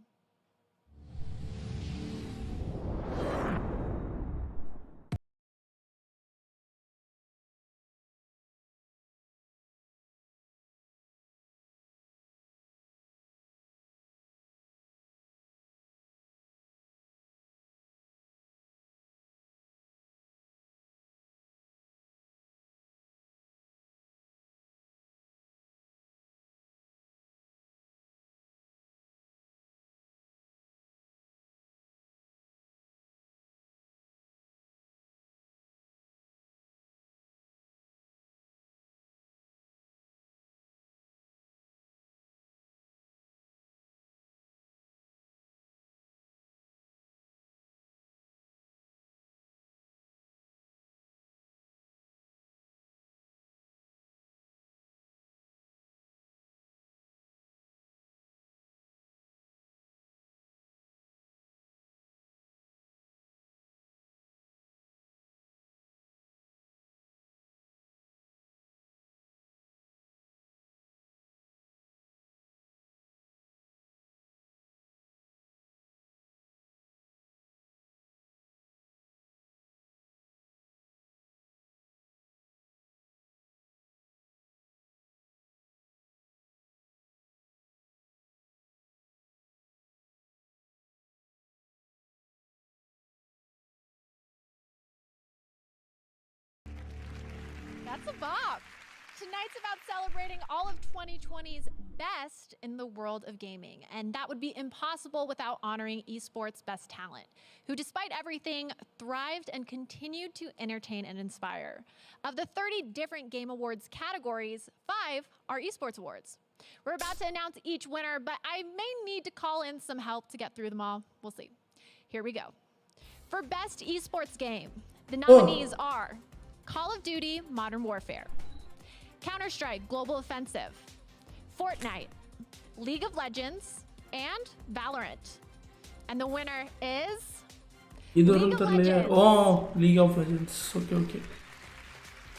That's a bop. Tonight's about celebrating all of 2020's best in the world of gaming, and that would be impossible without honoring esports' best talent, who despite everything, thrived and continued to entertain and inspire. Of the 30 different Game Awards categories, 5 are esports awards. We're about to announce each winner, but I may need to call in some help to get through them all. We'll see. Here we go. For Best Esports Game, the nominees are Call of Duty Modern Warfare, Counter-Strike Global Offensive, Fortnite, League of Legends, and Valorant. And the winner is League of Legends. Oh, League of Legends. Okay.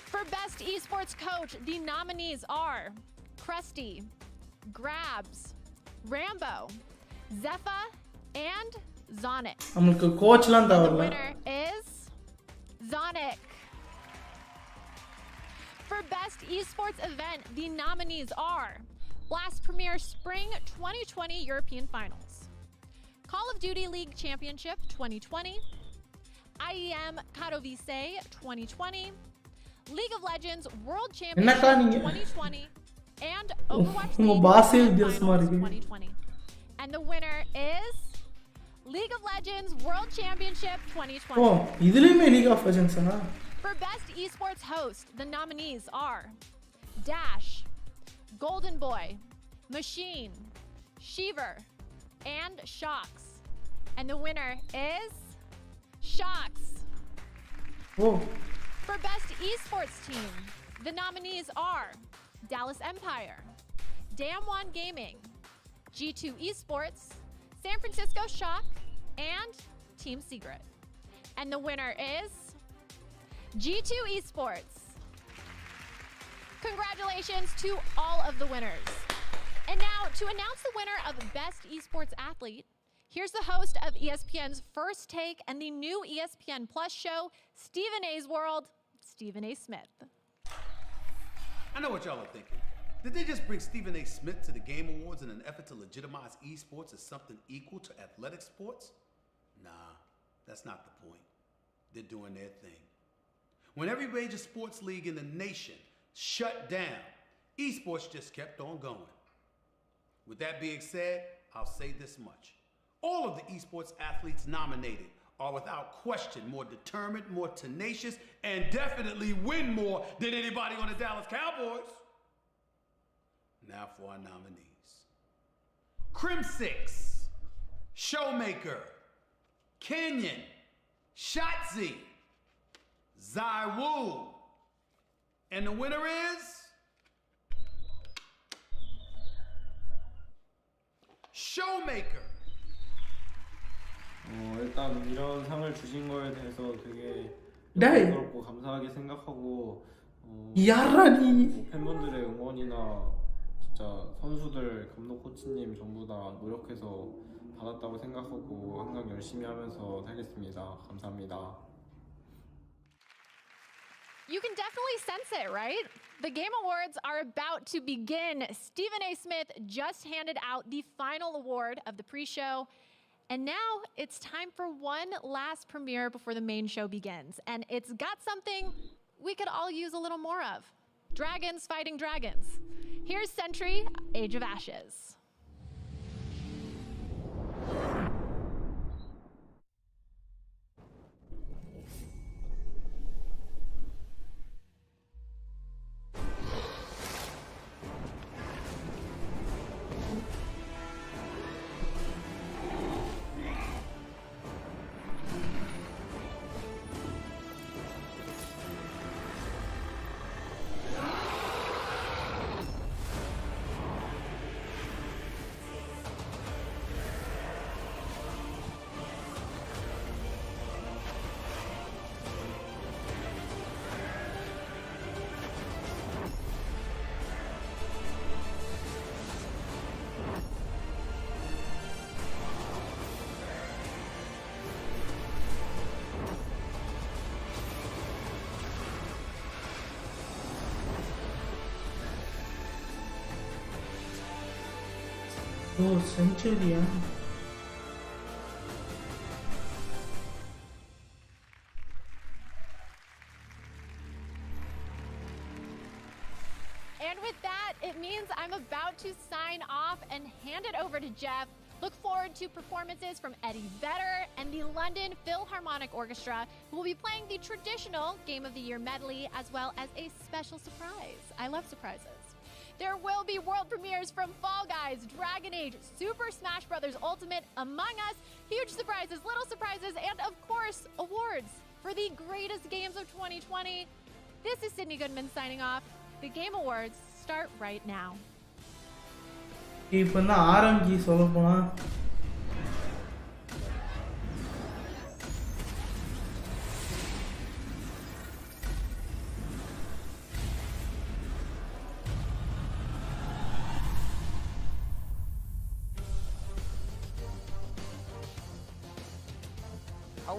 For Best Esports Coach, the nominees are Krusty, Grabs, Rambo, Zepha, and Zonic. நமக்கு கோச்லாம் And the தேவையில்ல. winner is Zonic. For Best Esports Event, the nominees are Blast Premier Spring 2020 European Finals, Call of Duty League Championship 2020, IEM Katowice 2020, League of Legends World Championship 2020, and Overwatch உங்க League பாஸே Grand வித்தியாசமா Finals இருக்கு. 2020. And the winner is League of Legends World Championship 2020. ஓ, இதுலயுமே League of Legends ah? For Best Esports Host, the nominees are Dash, Golden Boy, Machine, Sheever, and Shox. And the winner is Shox. Oh. For Best Esports Team, the nominees are Dallas Empire, Damwon Gaming, G2 Esports, San Francisco Shock, and Team Secret. And the winner is G2 Esports. Congratulations to all of the winners. And now, to announce the winner of Best Esports Athlete, here's the host of ESPN's First Take and the new ESPN Plus show, Stephen A's World, Stephen A. Smith. I know what y'all are thinking. Did they just bring Stephen A. Smith to the Game Awards in an effort to legitimize esports as something equal to athletic sports? Nah, that's not the point. They're doing their thing. When every major sports league in the nation shut down, esports just kept on going. With that being said, I'll say this much. All of the esports athletes nominated are without question more determined, more tenacious, and definitely win more than anybody on the Dallas Cowboys. Now for our nominees. Crim6, Showmaker, Kenyon, Shotzi, Zywoo. And the winner is Showmaker. 일단 이런 상을 주신 거에 대해서 되게 네. 영광스럽고 감사하게 생각하고 야라니. 팬분들의 응원이나 진짜 선수들, 감독, 코치님 전부 다 노력해서 받았다고 생각하고 항상 열심히 하면서 살겠습니다. 감사합니다. You can definitely sense it, right? The Game Awards are about to begin. Stephen A. Smith just handed out the final award of the pre-show. And now it's time for one last premiere before the main show begins. And it's got something we could all use a little more of. Dragons fighting dragons. Here's Sentry, Age of Ashes. Centurion. And with that, it means I'm about to sign off and hand it over to Jeff. Look forward to performances from Eddie Vedder and the London Philharmonic Orchestra, who will be playing the traditional Game of the Year medley, as well as a special surprise. I love surprises. There will be world premieres from Fall Guys, Dragon Age, Super Smash Bros. Ultimate, Among Us, huge surprises, little surprises, and of course, awards for the greatest games of 2020. This is Sydney Goodman signing off. The Game Awards start right now. இப்போ தான் ஆரம்பி சொல்ல போனா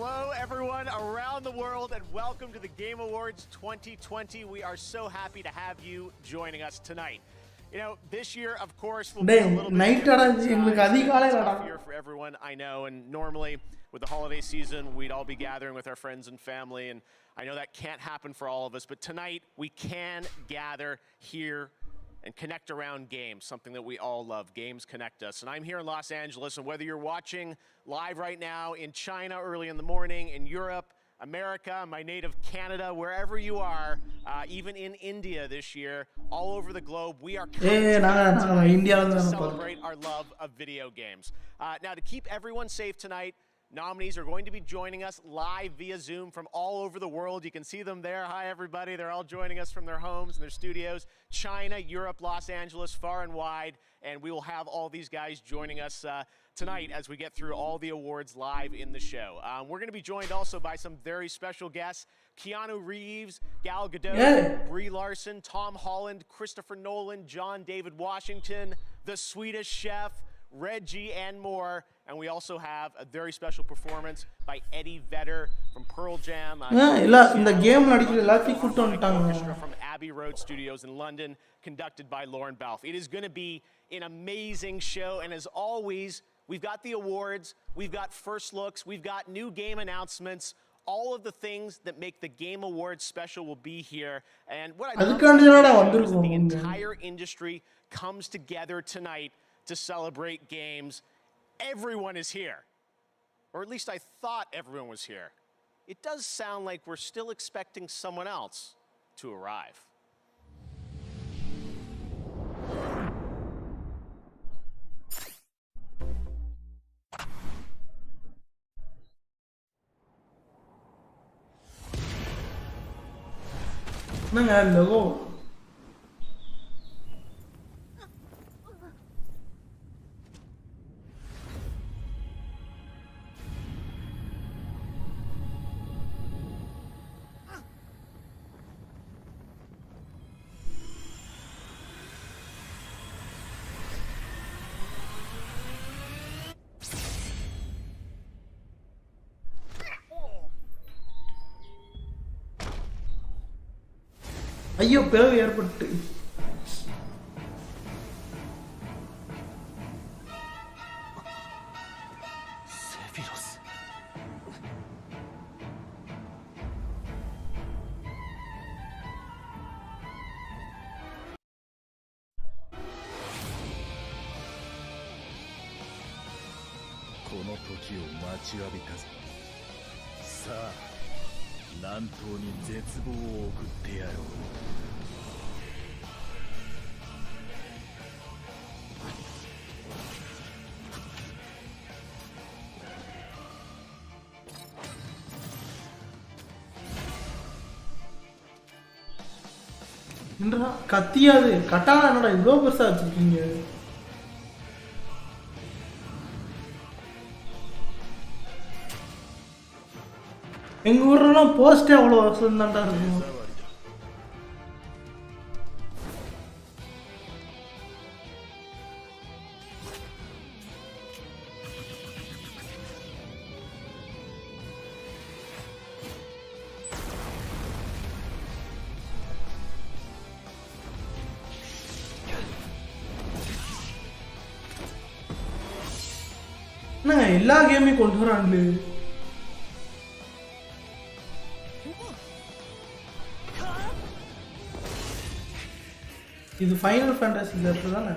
Hello, everyone around the world, and welcome to the Game Awards 2020. We are so happy to have you joining us tonight. You know, this year, of course, will be a little bit tough year for everyone, I know, and normally with the holiday season, we'd all be gathering with our friends and family, and I know that can't happen for all of us, but tonight we can gather here and connect around games, something that we all love. Games connect us. And I'm here in Los Angeles, and whether you're watching live right now in China early in the morning, in Europe, America, my native Canada, wherever you are, even in India this year, all over the globe, we are coming to celebrate our love of video games. Now, to keep everyone safe tonight, nominees are going to be joining us live via Zoom from all over the world. You can see them there. Hi, everybody. They're all joining us from their homes and their studios. China, Europe, Los Angeles, far and wide. And we will have all these guys joining us tonight as we get through all the awards live in the show. We're going to be joined also by some very special guests. Keanu Reeves, Gal Gadot, Brie Larson, Tom Holland, Christopher Nolan, John David Washington, the Swedish Chef, Reggie, and more. And we also have a very special performance by Eddie Vedder from Pearl Jam. இந்த கேம்ல அடிக்கிற எல்லாத்தையும் கூட்டி வந்துட்டாங்க. From Abbey Road Studios in London, conducted by Lauren Balfe. It is going to be an amazing show, and as always, we've got the awards, we've got first looks, we've got new game announcements. All of the things that make the Game Awards special will be here. And what I love is that the entire industry comes together tonight to celebrate games. Everyone is here. Or at least I thought everyone was here. It does sound like we're still expecting someone else to arrive. logo. ஐயோ பிளவு ஏற்பட்டு கத்தியாது கட்டானா என்னடா இவ்வளோ பெருசா வச்சிருக்கீங்க எங்க ஊர்லாம் போஸ்டே அவ்வளோ வசதி தான்டா இருக்கும் என்னங்க எல்லா கேமையும் கொண்டு வராங்களே இது ஃபைனல் ஃபேண்டசி லெட்டர் தானே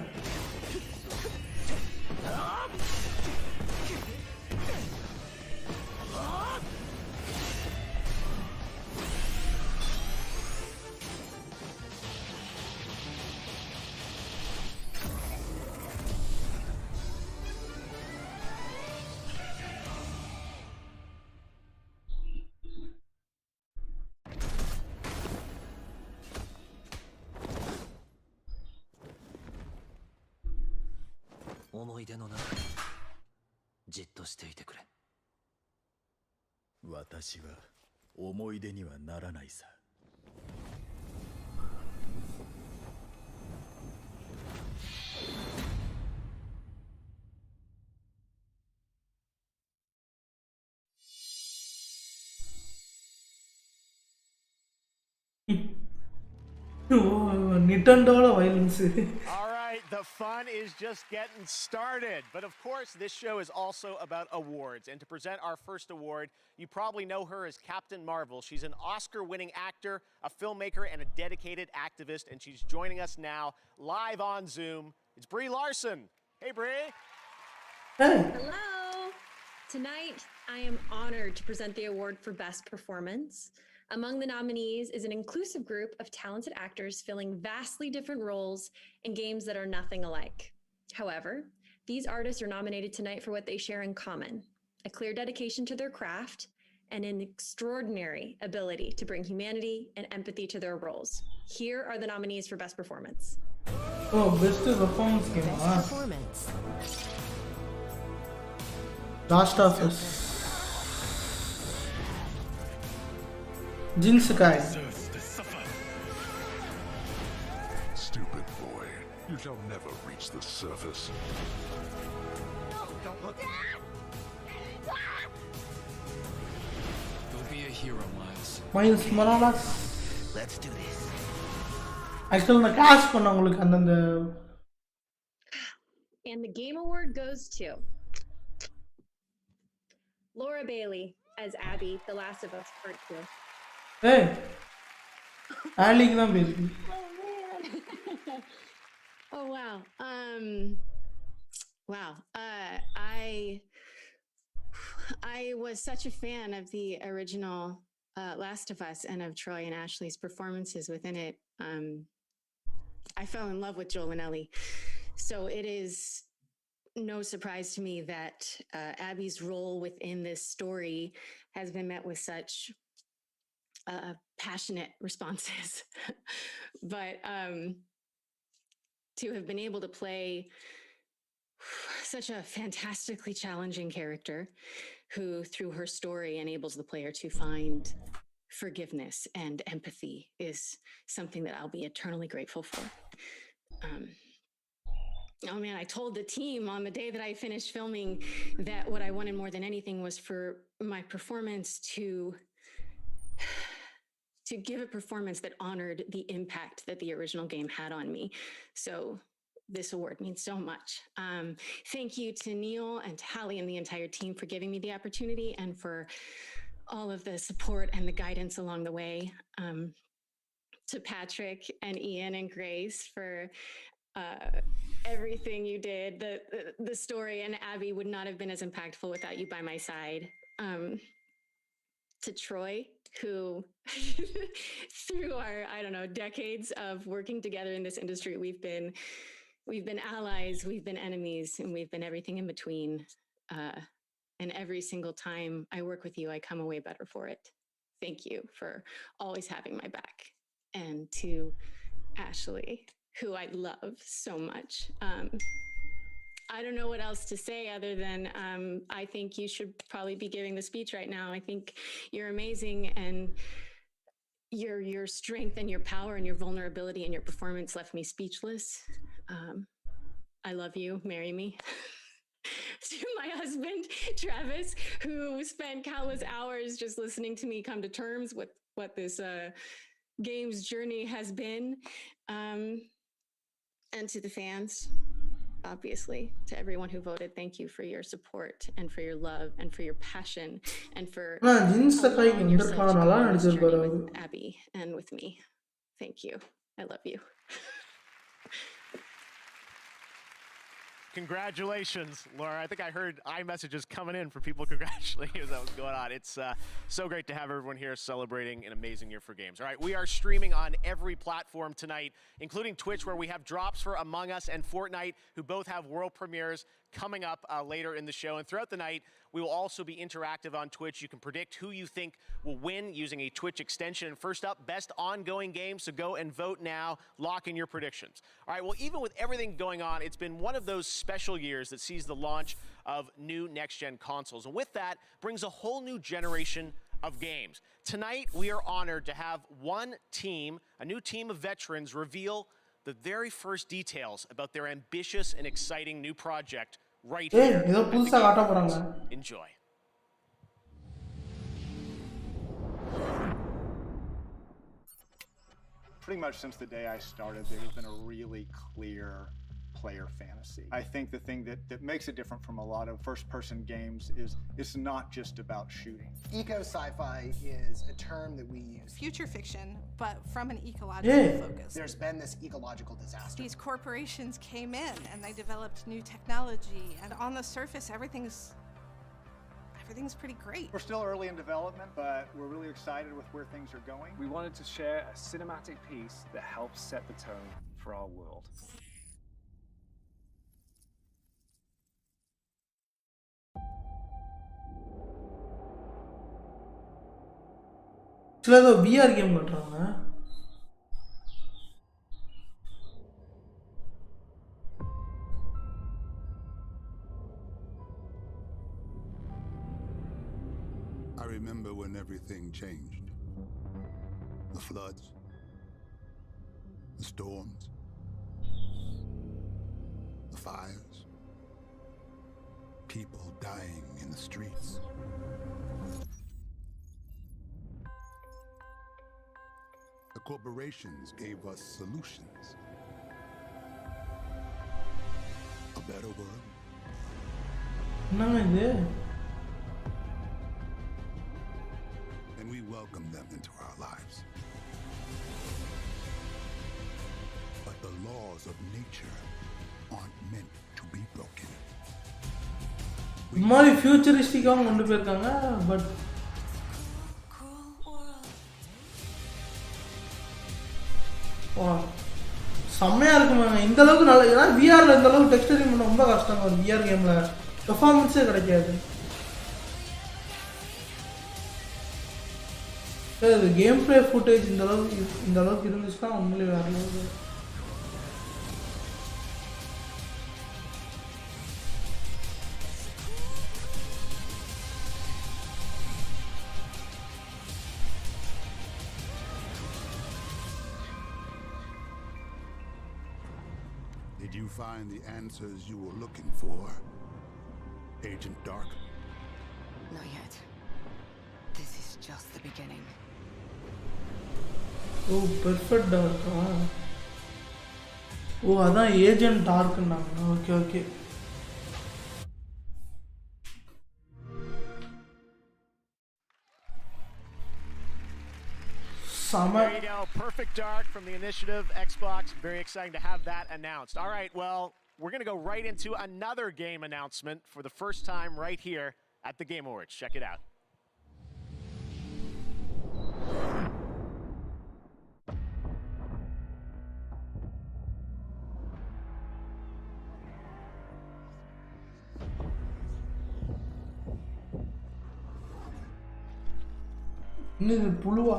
Nintendo's violence. All right, the fun is just getting started. But of course, this show is also about awards. And to present our first award, you probably know her as Captain Marvel. She's an Oscar-winning actor, a filmmaker, and a dedicated activist. And she's joining us now live on Zoom. It's Brie Larson. Hey, Brie. Hey. Hello. Tonight, I am honored to present the award for Best Performance. Among the nominees is an inclusive group of talented actors filling vastly different roles in games that are nothing alike. However, these artists are nominated tonight for what they share in common: a clear dedication to their craft and an extraordinary ability to bring humanity and empathy to their roles. Here are the nominees for Best Performance. Oh, Best Performance game. Best Performance. Last of Us. Jin Sakai. Stupid boy, you shall never reach the surface. No, don't look. Go be a hero, Miles. Miles Morales. Let's do this. Actually, நான் cash பண்ண உங்களுக்கு அந்த And the Game Award goes to Laura Bailey as Abby, The Last of Us Part 2. Hey, ஆலிக்கு தான் பேருக்கு. Oh man. Oh wow. Wow. I was such a fan of the original Last of Us and of Troy and Ashley's performances within it. I fell in love with Joel and Ellie. So it is no surprise to me that Abby's role within this story has been met with such passionate responses. But to have been able to play such a fantastically challenging character who, through her story, enables the player to find forgiveness and empathy is something that I'll be eternally grateful for. Oh man, I told the team on the day that I finished filming that what I wanted more than anything was for my performance to to give a performance that honored the impact that the original game had on me. So this award means so much. Thank you to Neil and to Hallie and the entire team for giving me the opportunity and for all of the support and the guidance along the way. To Patrick and Ian and Grace for everything you did. The story and Abby would not have been as impactful without you by my side. To Troy, who through our, I don't know, decades of working together in this industry, we've been allies, we've been enemies, and we've been everything in between. And every single time I work with you, I come away better for it. Thank you for always having my back. And to Ashley, who I love so much. I don't know what else to say other than I think you should probably be giving the speech right now. I think you're amazing, and your strength and your power and your vulnerability and your performance left me speechless. I love you. Marry me. To my husband, Travis, who spent countless hours just listening to me come to terms with what this game's journey has been. And to the fans, obviously, to everyone who voted, thank you for your support and for your love and for your passion and for allowing yourself to go on this journey with Abby and with me. Thank you. I love you. Congratulations, Laura. I think I heard iMessages coming in for people congratulating you as that was going on. It's so great to have everyone here celebrating an amazing year for games. All right, we are streaming on every platform tonight, including Twitch, where we have drops for Among Us and Fortnite, who both have world premieres coming up later in the show. And throughout the night, we will also be interactive on Twitch. You can predict who you think will win using a Twitch extension. And first up, best ongoing game, so go and vote now. Lock in your predictions. All right, well, even with everything going on, it's been one of those special years that sees the launch of new next-gen consoles. And with that brings a whole new generation of games. Tonight, we are honored to have one team, a new team of veterans, reveal the very first details about their ambitious and exciting new project right here. Enjoy. Pretty much since the day I started, there's been a really clear player fantasy. I think the thing that makes it different from a lot of first-person games is it's not just about shooting. Eco-sci-fi is a term that we use. Future fiction, but from an ecological focus. There's been this ecological disaster. These corporations came in and they developed new technology, and on the surface, everything's pretty great. We're still early in development, but we're really excited with where things are going. We wanted to share a cinematic piece that helps set the tone for our world. சில ஏதோ VR game பண்றாங்க. I remember when everything changed. The floods, the storms, the fires, people dying in the streets. The corporations gave us solutions. A better world. And we welcome them into our lives. But the laws of nature aren't meant to be broken. மாதிரி ஃபியூச்சரிஸ்டிக்காகவும் கொண்டு போயிருக்காங்க. But செம்மையாக இருக்குமாங்க. இந்த அளவுக்கு நல்ல, ஏன்னா விஆரில் இந்த அளவுக்கு டெக்ஸ்டரிங் பண்ண ரொம்ப கஷ்டங்க. ஒரு விஆர் கேமில் பெர்ஃபார்மன்ஸே கிடைக்காது. இது கேம் பிளே ஃபுட்டேஜ் இந்த அளவுக்கு இருந்துச்சுன்னா உண்மையிலே வேற அளவுக்கு. Did you find the answers you were looking for, Agent Dark? Not yet. This is just the beginning. Oh perfect டார்க்கா ஓ அதான் ஏஜென்ட் டார்க்னாங்க okay okay There you go, Perfect Dark from the Initiative Xbox. Very exciting to have that announced. All right, well, we're going to go right into another game announcement for the first time right here at the Game Awards. Check it out. இது புழுவா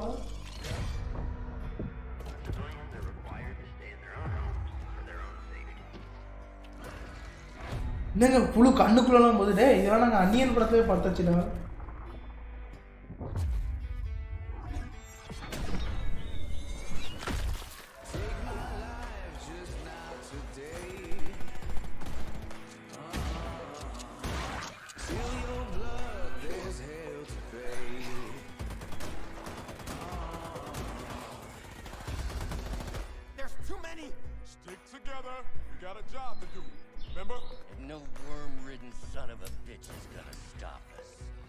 என்னங்க புழு கண்ணுக்குள்ளலாம் போது டேய் இதெல்லாம் நாங்கள் அன்னியன் படத்திலே பார்த்தாச்சுடா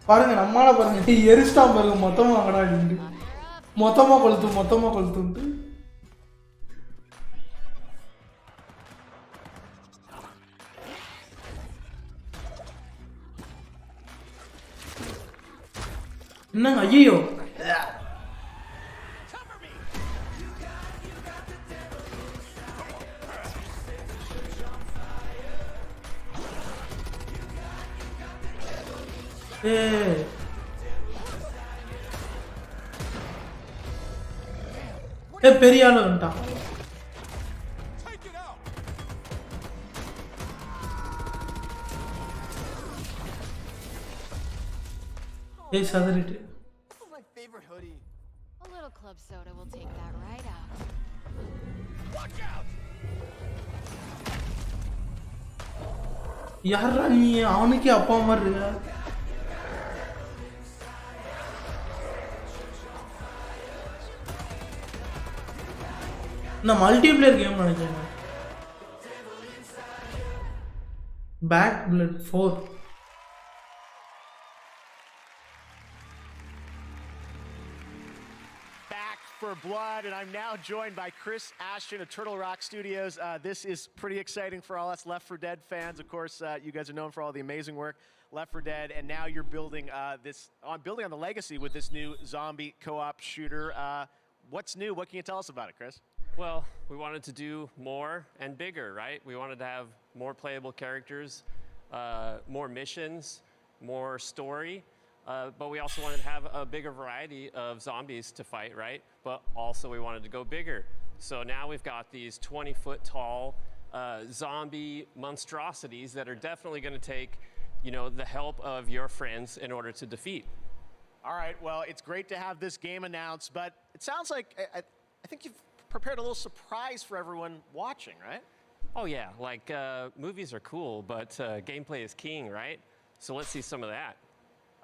பாருங்க நம்மால பாருங்க எரிஸ்டா பாருங்க மொத்தமா வாங்கடா இருந்து மொத்தமா கொளுத்துட்டு என்னங்க ஐயோ பெரிய ஆளு வந்துட்டான் சதறிட்டு A little club soda will take that right out. யாரா நீ அவனுக்கே அப்பா மாதிரி இருக்கா நான் மல்டிப்ளேயர் கேம் நினைக்கிறேன் back blood 4 For Blood, and I'm now joined by Chris Ashton of Turtle Rock Studios. This is pretty exciting for all us Left 4 Dead fans. Of course, you guys are known for all the amazing work Left 4 Dead, and now you're building building on the legacy with this new zombie co-op shooter. What's new? What can you tell us about it, Chris? Well, we wanted to do more and bigger, right? We wanted to have more playable characters, more missions, more story. But we also wanted to have a bigger variety of zombies to fight, right? But also we wanted to go bigger. So now we've got these 20-foot tall zombie monstrosities that are definitely going to take, the help of your friends in order to defeat. All right, well, it's great to have this game announced, but it sounds like, I think you've prepared a little surprise for everyone watching, right? Oh yeah, like movies are cool, but gameplay is king, right? So let's see some of that.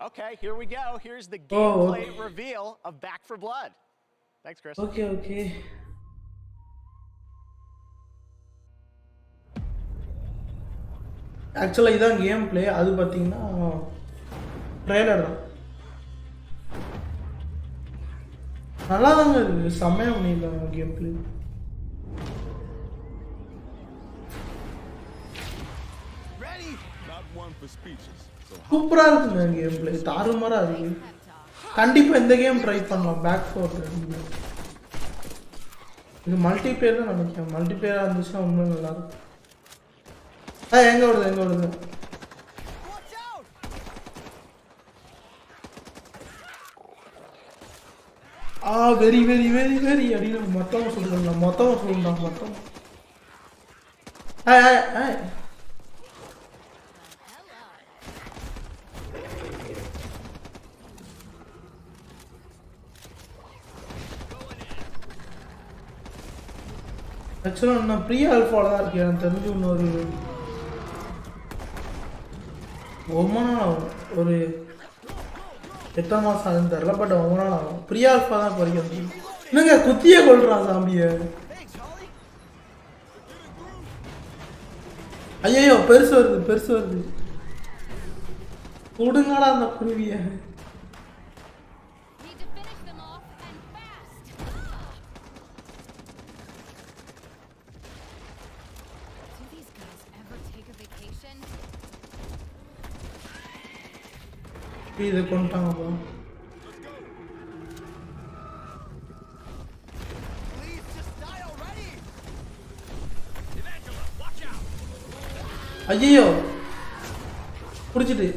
Okay, here we go. Here's the gameplay reveal of Back 4 Blood. Thanks, Chris. Okay. Actually, idan gameplay adu pathina trailer da. Nalla dhaan irukku samaya unilla gameplay. Ready? Not one for speeches. சூப்பரா இருக்குங்க game play தாறுமாறா இருக்கு கண்டிப்பா இந்த game try பண்ணலாம் back 4 இது multiplier தான் நினைக்கிறேன் மல்டிபிளேயரா இருந்துச்சுன்னா ரொம்ப நல்லா இருக்கும் எங்க வருது வெரி வெரி வெரி வெரி அப்படின்னு மொத்தமா சொல்றேன் மொத்தம் ஆக்சுவலாக நான் ப்ரீ ஆல்ஃபாவில் தான் இருக்கேன் எனக்கு தெரிஞ்சு இன்னொரு ரொம்ப நாள் ஆகும் ஒரு எத்தனை மாதம் ஆகுதுன்னு தெரில பட் ரொம்ப நாள் ஆகும் ப்ரீ ஆல்ஃபா தான் இப்போ வரைக்கும் என்னங்க குத்தியே கொல்றான் சாம்பிய. ஐயோ பெருசு வருது. கொடுங்கடா அந்த குருவிய. இதை கொண்டாங்க. ஐயோ புடிச்சிட்டு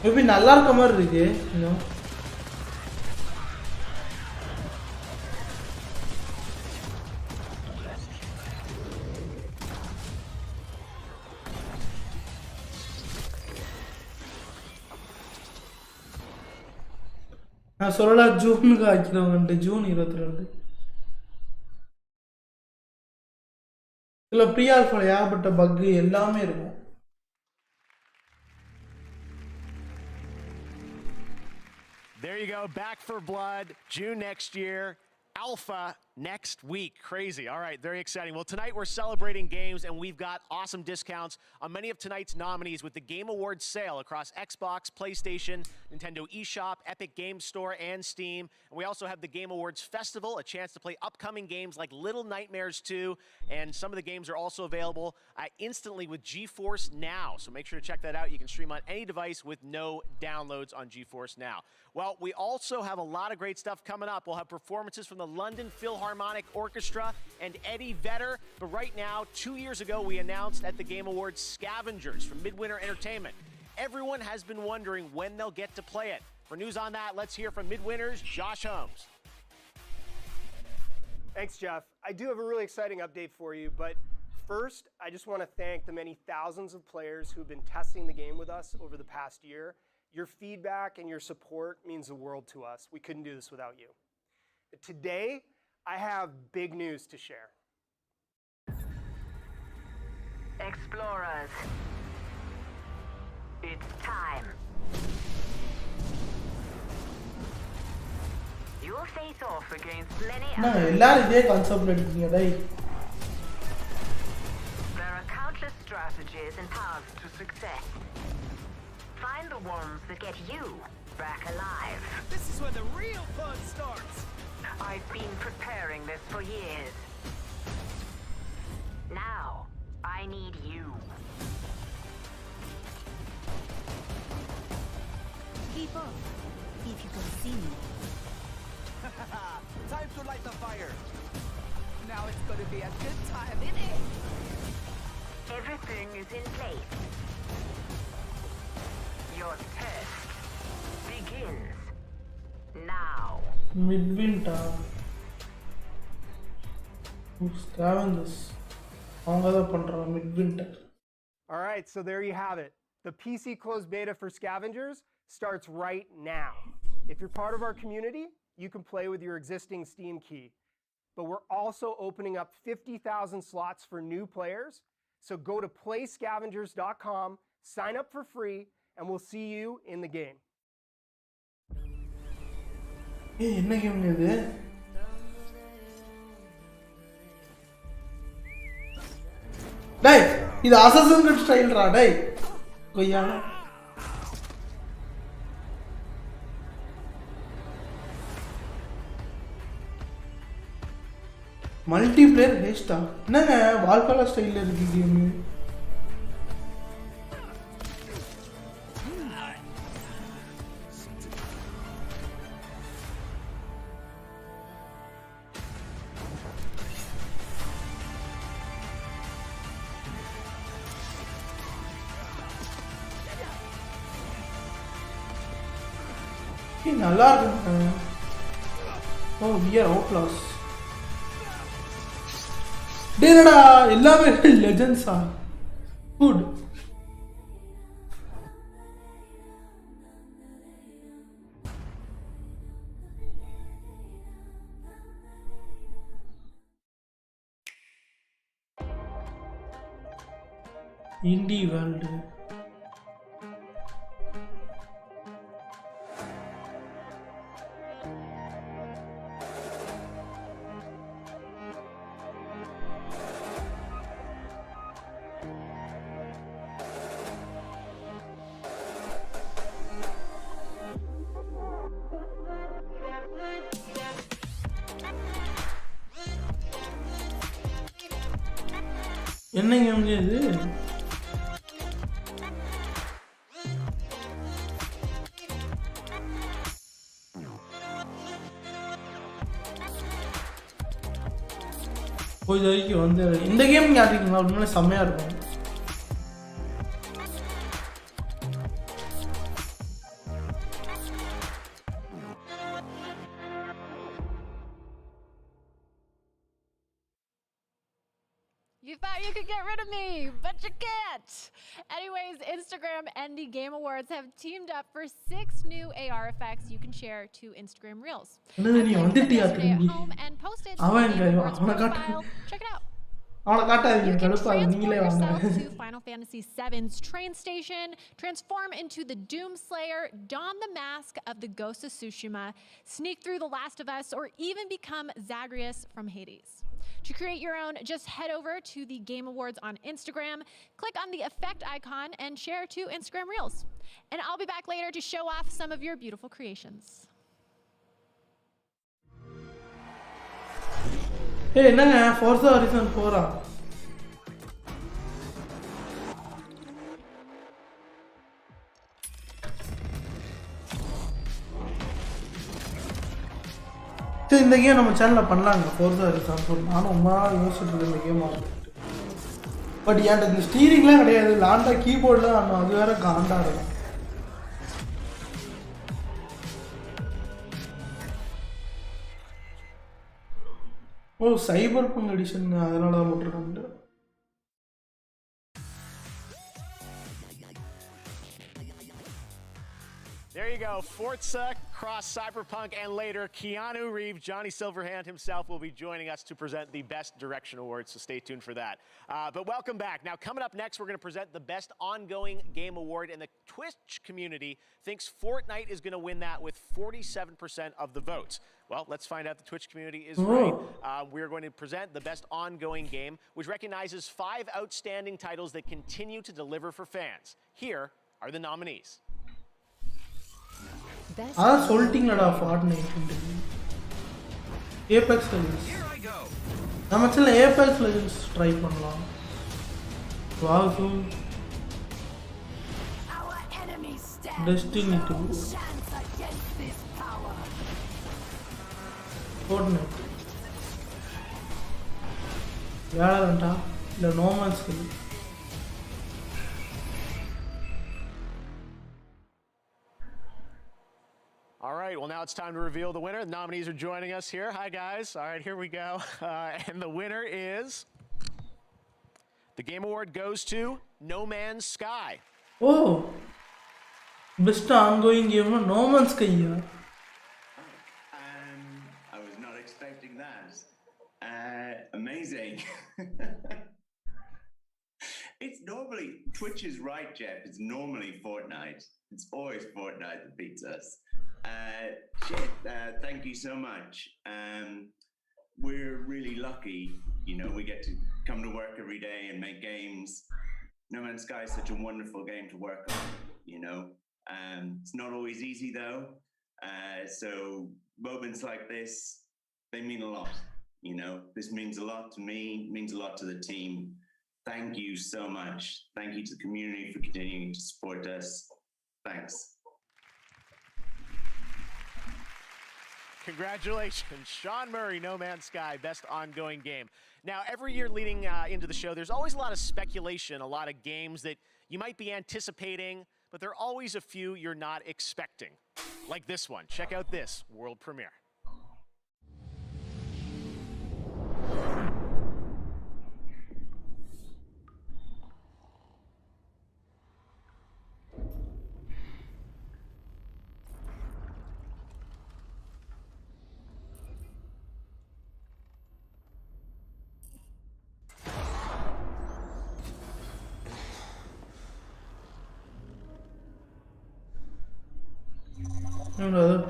மேபி நல்லா இருக்க மாதிரி இருக்கு இன்னும். நான் சொல்லலாம் ஜூனுக்கு ஆக்கிறவங்க ஜூன் 22. இதில் ப்ரீ ஆல்ஃபால ஏகப்பட்ட பக்கு எல்லாமே இருக்கும். There you go, Back for Blood, June next year. Alpha next week. Crazy. All right, very exciting. Well, tonight we're celebrating games, and we've got awesome discounts on many of tonight's nominees with the Game Awards sale across Xbox, PlayStation, Nintendo eShop, Epic Game Store, and Steam. And we also have the Game Awards Festival, a chance to play upcoming games like Little Nightmares 2, and some of the games are also available instantly with GeForce Now. So make sure to check that out. You can stream on any device with no downloads on GeForce Now. Well, we also have a lot of great stuff coming up. We'll have performances from the London Philharmonic Orchestra and Eddie Vedder. But right now, 2 years ago, we announced at the Game Awards Scavengers from Midwinter Entertainment. Everyone has been wondering when they'll get to play it. For news on that, let's hear from Midwinter's Josh Holmes. Thanks, Jeff. I do have a really exciting update for you, but first, I just want to thank the many thousands of players who've been testing the game with us over the past year. Your feedback and your support means the world to us. We couldn't do this without you. Today, I have big news to share. Explorers, it's time. You'll face off against many others. There are countless strategies and paths to success. Find the ones that get you back alive. This is where the real fun starts. I've been preparing this for years. Now, I need you. Keep up, if you can see me. Time to light the fire. Now it's going to be a good time, isn't it? Everything is in place. Your test begins now. Midwinter. Scavengers. Midwinter. All right, so there you have it. The PC closed beta for Scavengers starts right now. If you're part of our community, you can play with your existing Steam key. But we're also opening up 50,000 slots for new players. So go to playscavengers.com, sign up for free, and we'll see you in the game. Hey, என்ன game இது? டேய், இது assassin creed ஸ்டைல்ரா டேய். கொய்யால. Multiplayer ஹேஸ்டா. என்னங்க வால்காலா ஸ்டைல்ல இருக்கு கேம். நல்லா இருக்கு. Oh we are outlaws. டேடா எல்லாமே லெஜெண்ட்ஸா. குட். Indie world. என்ன கேம் இது? போய் வரைக்கும் வந்து இந்த கேம் யாருக்குங்களா உண்மையிலே செம்மையா இருக்கும். You thought you could get rid of me, but you can't. Anyways, Instagram and the Game Awards have teamed up for 6 new AR effects you can share to Instagram Reels. I played them yesterday at home and posted to the Game Awards profile. Check it out. You can transport yourself to Final Fantasy VII's train station, transform into the Doomslayer, don the mask of the Ghost of Tsushima, sneak through The Last of Us, or even become Zagreus from Hades. To create your own, just head over to the Game Awards on Instagram, click on the effect icon, and share to Instagram Reels. And I'll be back later to show off some of your beautiful creations. Hey, என்னங்க Forza Horizon 4 சரி இந்த game நம்ம சேனல்ல பண்ணலாங்க Forza Horizon 4 நானும் ரொம்ப நாள் யோசிச்சுட்டு இருக்கேன் இந்த கேம் ஆடுறதுக்கு. பட் என்கிட்ட இந்த ஸ்டீரிங்லாம் கிடையாது, லாண்டா கீபோர்டில் ஆடணும், அது வேற காண்டா இருக்கும். ஓ சைபர் பங்க் எடிஷன் அதனால தான் போட்டிருக்காங்க. There you go, Forza, Cross Cyberpunk, and later Keanu Reeves, Johnny Silverhand himself will be joining us to present the Best Direction Awards, so stay tuned for that. But welcome back. Now coming up next, we're going to present the Best Ongoing Game Award, and the Twitch community thinks Fortnite is going to win that with 47% of the votes. Well, let's find out the Twitch community is right. We're going to present the Best Ongoing Game, which recognizes 5 outstanding titles that continue to deliver for fans. Here are the nominees. அதான் சொல்லிட்டீங்களடா Fortnite. Apex Legends. நம்ம சேனல்ல Apex Legends try பண்ணலாம். Wow. Destiny 2. Fortnite. யாரடா? இல்ல No Man's Sky. All right, well, now it's time to reveal the winner. The nominees are joining us here. Hi, guys. All right, here we go. And the winner is... The Game Award goes to No Man's Sky. Oh! Best ongoing game, No Man's Sky. I was not expecting that. Amazing. It's normally... Twitch is right, Jeff. It's normally Fortnite. It's always Fortnite that beats us. Thank you so much. We're really lucky, you know, we get to come to work every day and make games. No Man's Sky is such a wonderful game to work on, you know. It's not always easy though. So moments like this, they mean a lot, you know. This means a lot to me, means a lot to the team. Thank you so much. Thank you to the community for continuing to support us. Thanks. Congratulations, Sean Murray, No Man's Sky, Best Ongoing Game. Now, every year leading into the show, there's always a lot of speculation, a lot of games that you might be anticipating, but there are always a few you're not expecting. Like this one. Check out this world premiere.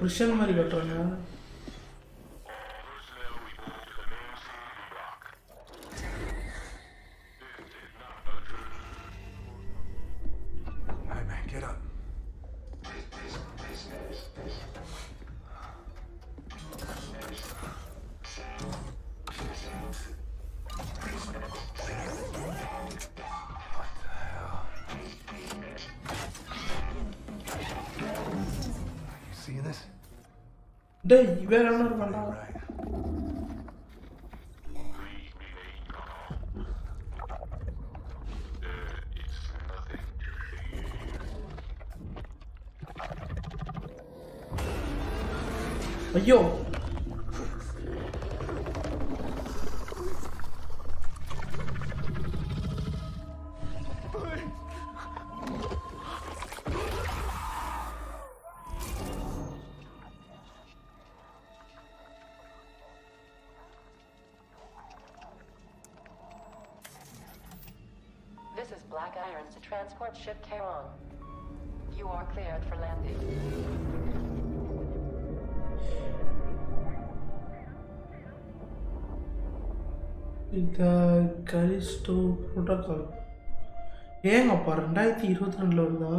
Prison மாதிரி கட்டறாங்க. Get up. டேய் வேற என்ன இருக்கடா ஐயோ This is Black Iron to transport ship Caron. You are cleared for landing. The Callisto Protocol. ஏங்கப்பா 2022ல வருதா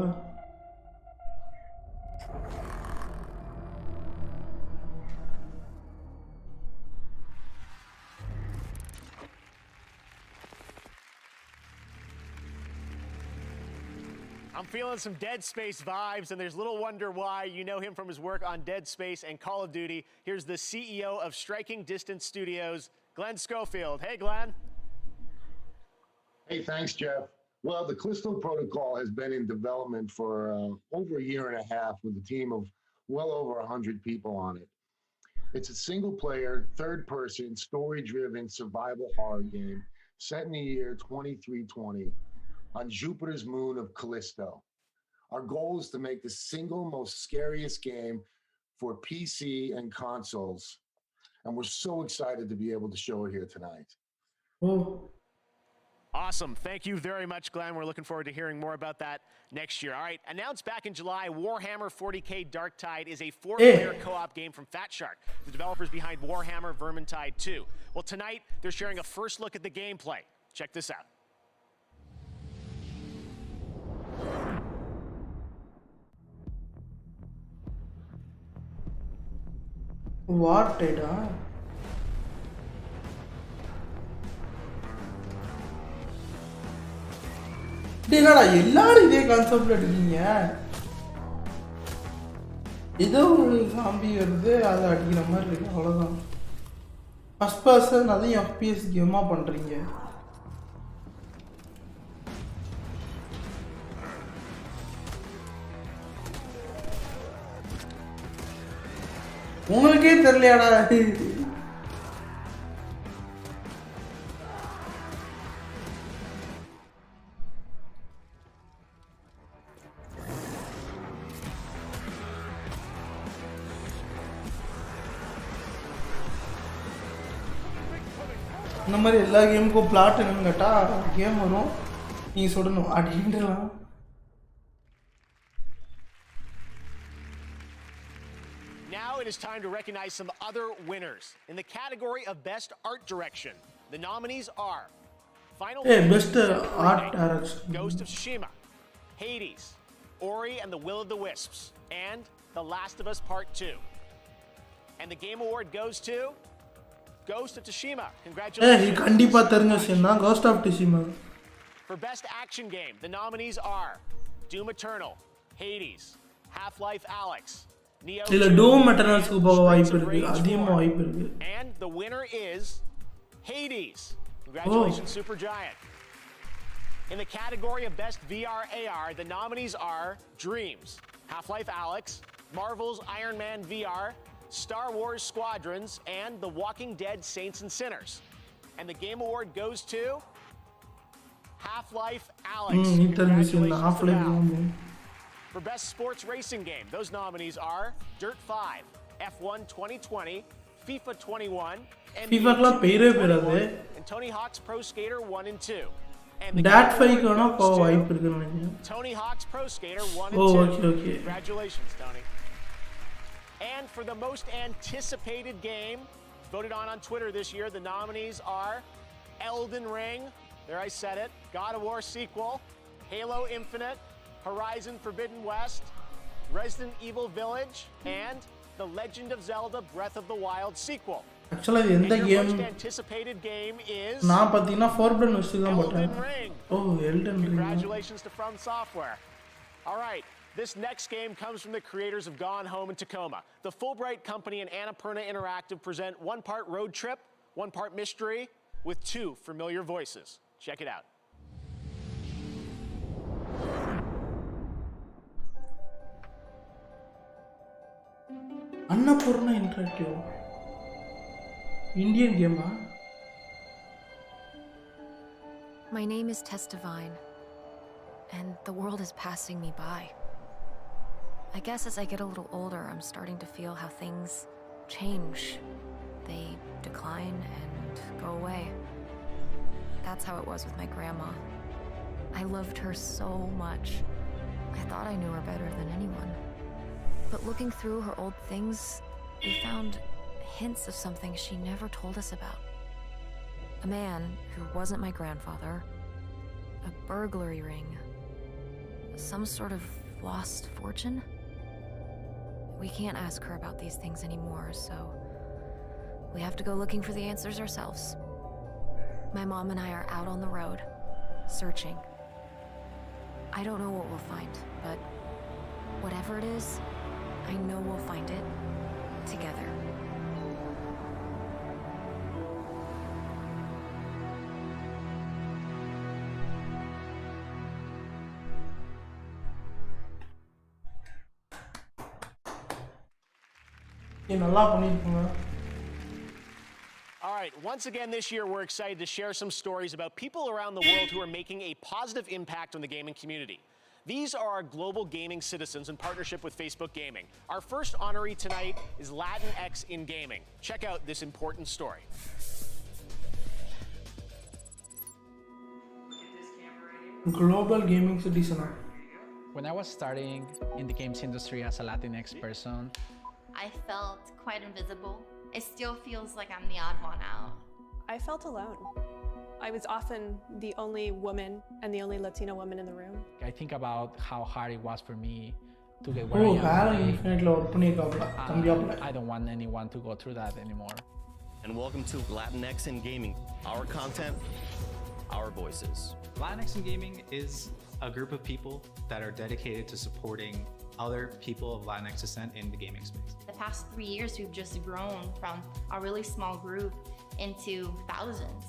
I'm feeling some Dead Space vibes, and there's little wonder why. You know him from his work on Dead Space and Call of Duty. Here's the CEO of Striking Distance Studios, Glenn Schofield. Hey, Glenn. Hey, thanks, Jeff. Well, the Callisto Protocol has been in development for over a year and a half with a team of well over 100 people on it. It's a single-player, third-person, story-driven survival horror game set in the year 2320 on Jupiter's moon of Callisto. Our goal is to make the single most scariest game for PC and consoles, and we're so excited to be able to show it here tonight. Oh. Awesome. Thank you very much, Glenn. We're looking forward to hearing more about that next year. All right, announced back in July, Warhammer 40K Darktide is a 4-player co-op game from Fat Shark, the developers behind Warhammer Vermintide 2. Well, tonight, they're sharing a first look at the gameplay. Check this out. What did என்னடா எல்லாரும் இதே கான்செப்ட்ல எடுக்கீங்க ஏதோ ஒரு zombie வருது அதை அடிக்கிற மாதிரி இருக்கு அவ்வளோதான் ஃபர்ஸ்ட் பர்சன் அதையும் FPS கேமா பண்றீங்க உங்களுக்கே தெரியலையாடா இந்த மாதிரி எல்லா கேமுக்கும் பிளாட் என்னன்னு கேட்டா கேம் வரும் நீங்க சொல்லணும் அப்படின்றலாம் Now it is time to recognize some other winners. In the category of Best Art Direction, the nominees are Final Best Art Direction, Ghost of Tsushima, Hades, Ori and the Will of the Wisps, and The Last of Us Part 2. And the Game Award goes to Ghost of Tsushima. Congratulations. கண்டிப்பா தெரிஞ்சேன்னா Ghost of Tsushima. For Best Action Game, the nominees are Doom Eternal, Hades, Half-Life Alyx, Neo. இல்ல Doom Eternalsக்கு போக வாய்ப்பு இருக்கு அதிகமா வாய்ப்பு இருக்கு. And the winner is Hades. Congratulations, Supergiant. In the category of Best VR AR, the nominees are Dreams, Half-Life Alyx, Marvel's Iron Man VR, Star Wars Squadrons, and The Walking Dead Saints and Sinners. And the Game Award goes to Half-Life Alyx. Congratulations to Valve. For Best Sports Racing Game, those nominees are Dirt 5, F1 2020, FIFA 21, NBA and Tony Hawk's Pro Skater 1 and 2. And Dat 5 க்கு வேணா போக வாய்ப்பு இருக்குன்னு நினைக்கிறேன். Tony Hawk's Pro Skater 1 and 2. Okay. Congratulations, Tony. And for the most anticipated game voted on Twitter this year, the nominees are Elden Ring, there I said it, God of War sequel, Halo Infinite, Horizon Forbidden West, Resident Evil Village, and The Legend of Zelda Breath of the Wild sequel. Actually, இந்த game most anticipated game is நான் பாத்தீங்கன்னா Forbidden West தான் போட்டேன். Elden Ring. Oh, Elden Ring. Congratulations to From Software. All right, This next game comes from the creators of Gone Home and Tacoma. The Fulbright Company and Annapurna Interactive present one part road trip, one part mystery, with two familiar voices. Check it out. Annapurna Interactive. Indian game, huh? My name is Tess Divine, and the world is passing me by. I guess as I get a little older, I'm starting to feel how things change. They decline and go away. That's how it was with my grandma. I loved her so much. I thought I knew her better than anyone. But looking through her old things, we found hints of something she never told us about. A man who wasn't my grandfather, a burglary ring, some sort of lost fortune. We can't ask her about these things anymore, so we have to go looking for the answers ourselves. My mom and I are out on the road, searching. I don't know what we'll find, but whatever it is, I know we'll find it together. All right, once again this year, we're excited to share some stories about people around the world who are making a positive impact on the gaming community. These are our global gaming citizens in partnership with Facebook Gaming. Our first honoree tonight is Latinx in gaming. Check out this important story. Global gaming citizen. When I was starting in the games industry as a Latinx person, I felt quite invisible. It still feels like I'm the odd one out. I felt alone. I was often the only woman and the only Latina woman in the room. I think about how hard it was for me to get where I am. I don't want anyone to go through that anymore. And welcome to Latinx in Gaming. Our content, our voices. Latinx in Gaming is a group of people that are dedicated to supporting other people of Latinx descent in the gaming space. The past 3 years, we've just grown from a really small group into thousands.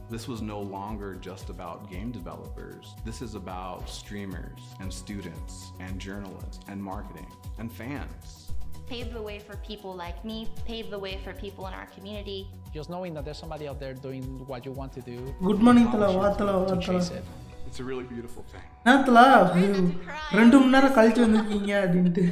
This was no longer just about game developers. This is about streamers and students and journalists and marketing and fans. Pave the way for people like me, pave the way for people in our community. Just knowing that there's somebody out there doing what you want to do. Good morning, Tala. Chase it. It's a really beautiful thing. Tala, 2 மணி நேரம் கழிச்சு வந்திருக்கீங்க அப்படின்ட்டு.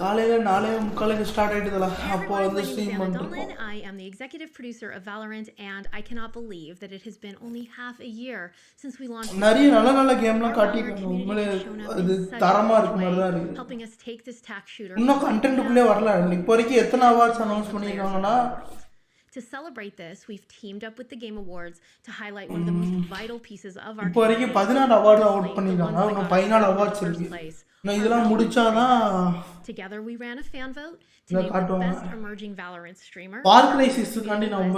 காலையில 4:45 start ஆயிடுதுல அப்போ வந்து stream பண்றோம். I am the executive producer of Valorant and I cannot believe that it has been only half a year since we launched. நிறைய நல்ல கேம்லாம் காட்டிருக்காங்க. உண்மையிலே அது தரமா இருக்கு மாதிரி தான் இருக்கு. Helping us take this tack shooter. இன்னும் கண்டென்ட்க்குள்ளே வரல. இப்போ வரைக்கும் எத்தனை அவார்ட்ஸ் அனௌன்ஸ் பண்ணிருக்காங்கன்னா To celebrate this, we've teamed up with the Game Awards to highlight one of the most vital pieces of our இப்போ வரைக்கும் 14 அவார்ட் அவுட் பண்ணிருக்காங்க. இன்னும் 14 அவார்ட்ஸ் இருக்கு. நான் இதெல்லாம் முடிச்சாதான் Together we ran a fan vote to name the best emerging Valorant streamer. Far Cry 6 காண்டி நம்ம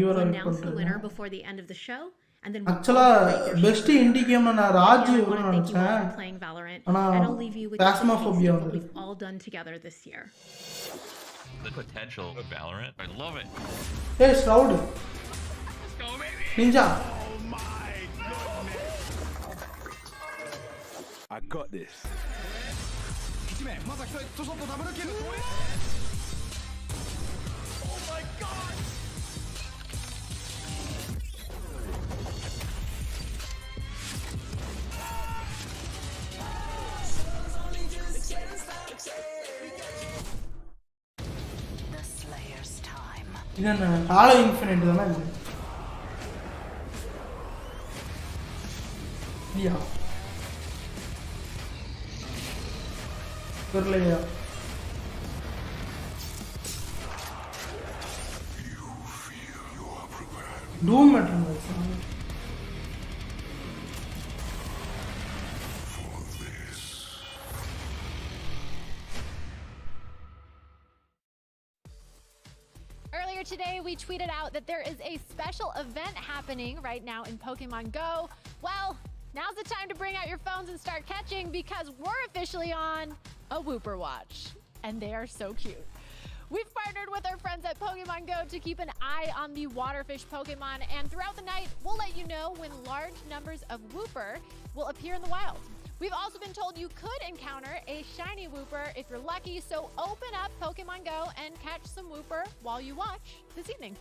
ஈவர announce the winner before the end of the show and then actually best indie game நான் ராஜ் னு நினைச்சேன். playing Valorant and I'll leave you with Phasmophobia what we've all done together this year. The potential of Valorant, I love it. Hey, Shroud. Let's go, baby. Ninja. Oh my goodness. I got this. Oh my god. இது hollow infinite தானே இது? இல்லையா? தெரியலையா? டூம் மெட்டர்னல்ஸ் Earlier today, we tweeted out that there is a special event happening right now in Pokemon Go. Well, Now's the time to bring out your phones and start catching because we're officially on a Whooper watch. And they are so cute. We've partnered with our friends at Pokemon Go to keep an eye on the waterfish Pokemon, and throughout the night, we'll let you know when large numbers of Whooper will appear in the wild. We've also been told you could encounter a shiny Whooper if you're lucky, so open up Pokemon Go and catch some Whooper while you watch this evening.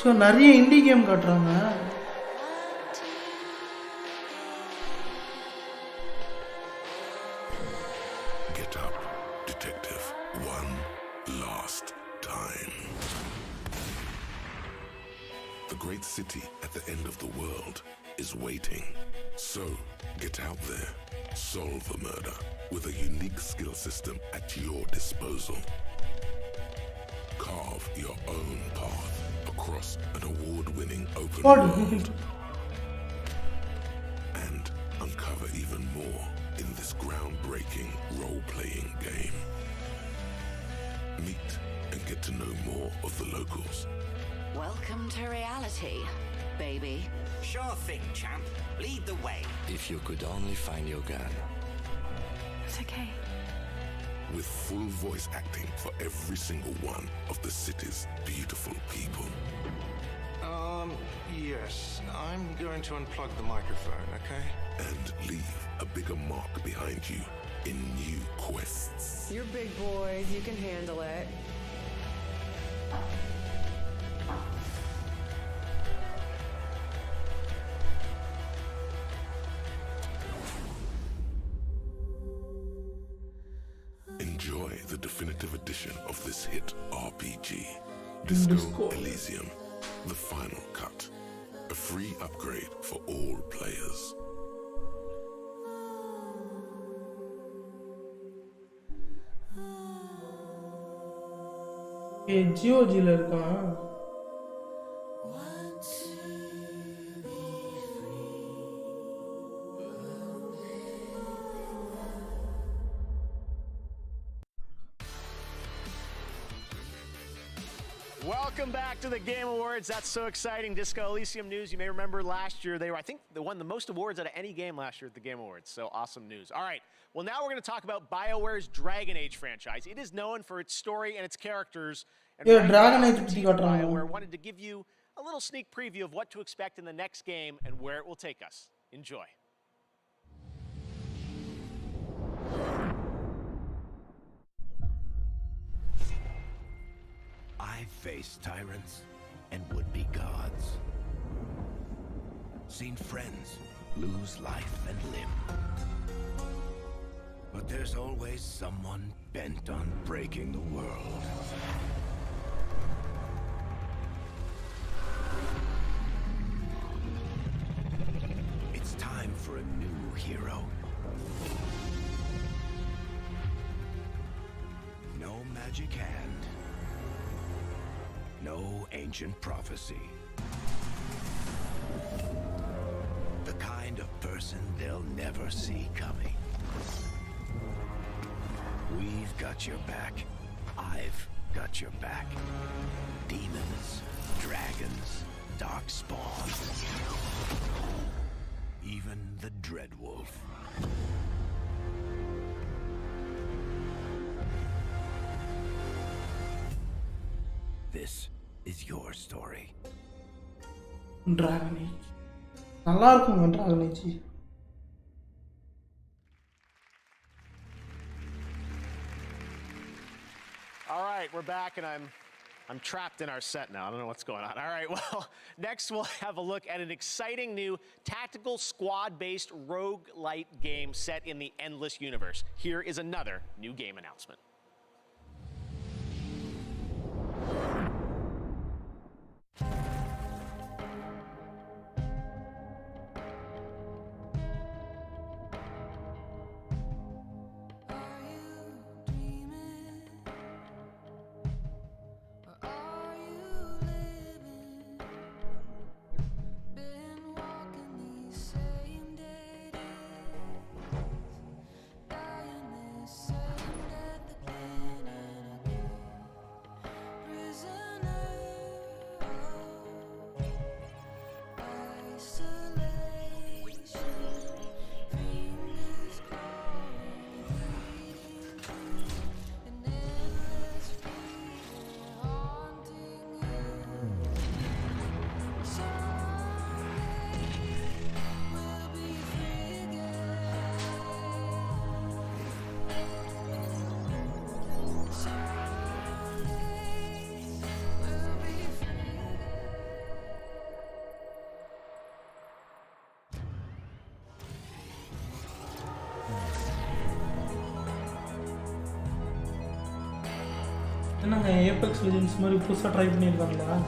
So நிறைய indie game காட்டுறாங்க. Get up, detective. One last time. The great city at the end of the world is waiting. So, get out there. Solve a murder with a unique skill system at your disposal. Carve your own path across an award-winning open world. And uncover even more in this groundbreaking role-playing game. Meet and get to know more of the locals. Welcome to reality, baby. Sure thing, champ. Lead the way. If you could only find your gun. It's okay. With full voice acting for every single one of the city's beautiful people. Yes. I'm going to unplug the microphone, okay? And leave a bigger mark behind you in new quests. You're big boys. You can handle it. Enjoy the definitive edition of this hit RPG, Disco Elysium, the final cut, a free upgrade for all players. ஜியோஜில இருக்கான். Welcome back to the Game Awards. That's so exciting. Disco Elysium news. You may remember last year I think they won the most awards out of any game last year at the Game Awards. So awesome news. All right. Well, now we're going to talk about BioWare's Dragon Age franchise. It is known for its story and its characters. And Dragon Age BioWare wanted to give you a little sneak preview of what to expect in the next game and where it will take us. Enjoy. I've faced tyrants and would-be gods. Seen friends lose life and limb. But there's always someone bent on breaking the world. It's time for a new hero. No magic hand. No ancient prophecy. The kind of person they'll never see coming. We've got your back. I've got your back. Demons, dragons, darkspawn. Even the Dreadwolf. This is your story. Dragon Age. நல்லா இருக்குங்க Dragon Age. All right, we're back, and I'm trapped in our set now. I don't know what's going on. All right, well, next we'll have a look at an exciting new tactical squad-based roguelite game set in the Endless universe. Here is another new game announcement. என்னங்க Apex legends மாதிரி புதுசாக try பண்ணியிருக்காங்களா?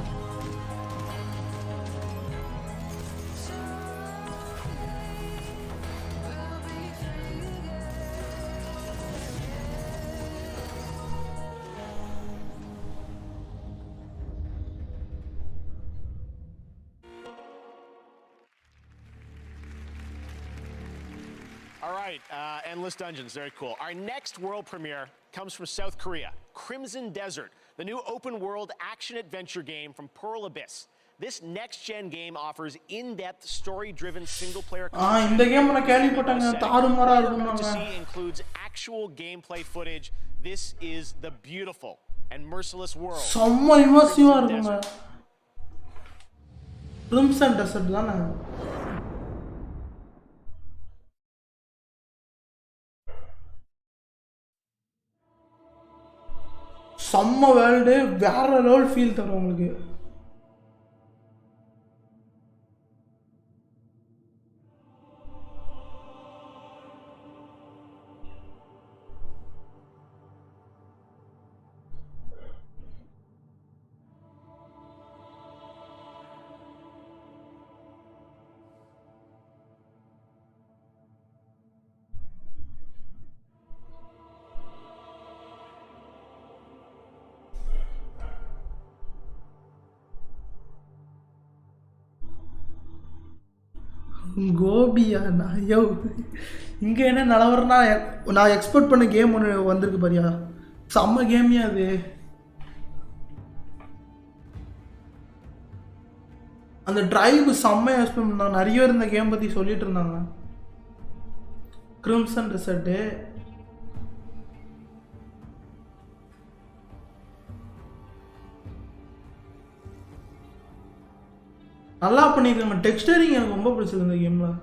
All right, Endless Dungeons, very cool. Our next world premiere comes from South Korea, Crimson Desert, the new open-world action-adventure game from Pearl Abyss. This next-gen game offers in-depth, story-driven single-player content. இந்த game நான் கேள்விப்பட்டேங்க, தாறுமாறா இருக்கும்னாங்க. To see includes actual gameplay footage. This is the beautiful and merciless world. செம்ம இமர்சிவா இருக்குங்க. Crimson Desert தானே? செம்ம world, வேற level feel தரும் உங்களுக்கு. கோபியா ஐயோ, இங்கே என்ன நிலவரனா? நான் எக்ஸ்பெக்ட் பண்ண கேம் ஒன்று வந்திருக்கு பாரியா, செம்ம கேமியா அது. அந்த டிரைவ் செம்மையாக எக்ஸ்பெக்ட் பண்ணாங்க, நிறைய பேர் இந்த கேம் பற்றி சொல்லிட்டு இருந்தாங்க. கிரிம்சன் டெசர்ட்டு நல்லா பண்ணியிருக்காங்க. டெக்ஸ்டரிங் எனக்கு ரொம்ப பிடிச்சது இந்த கேமில்.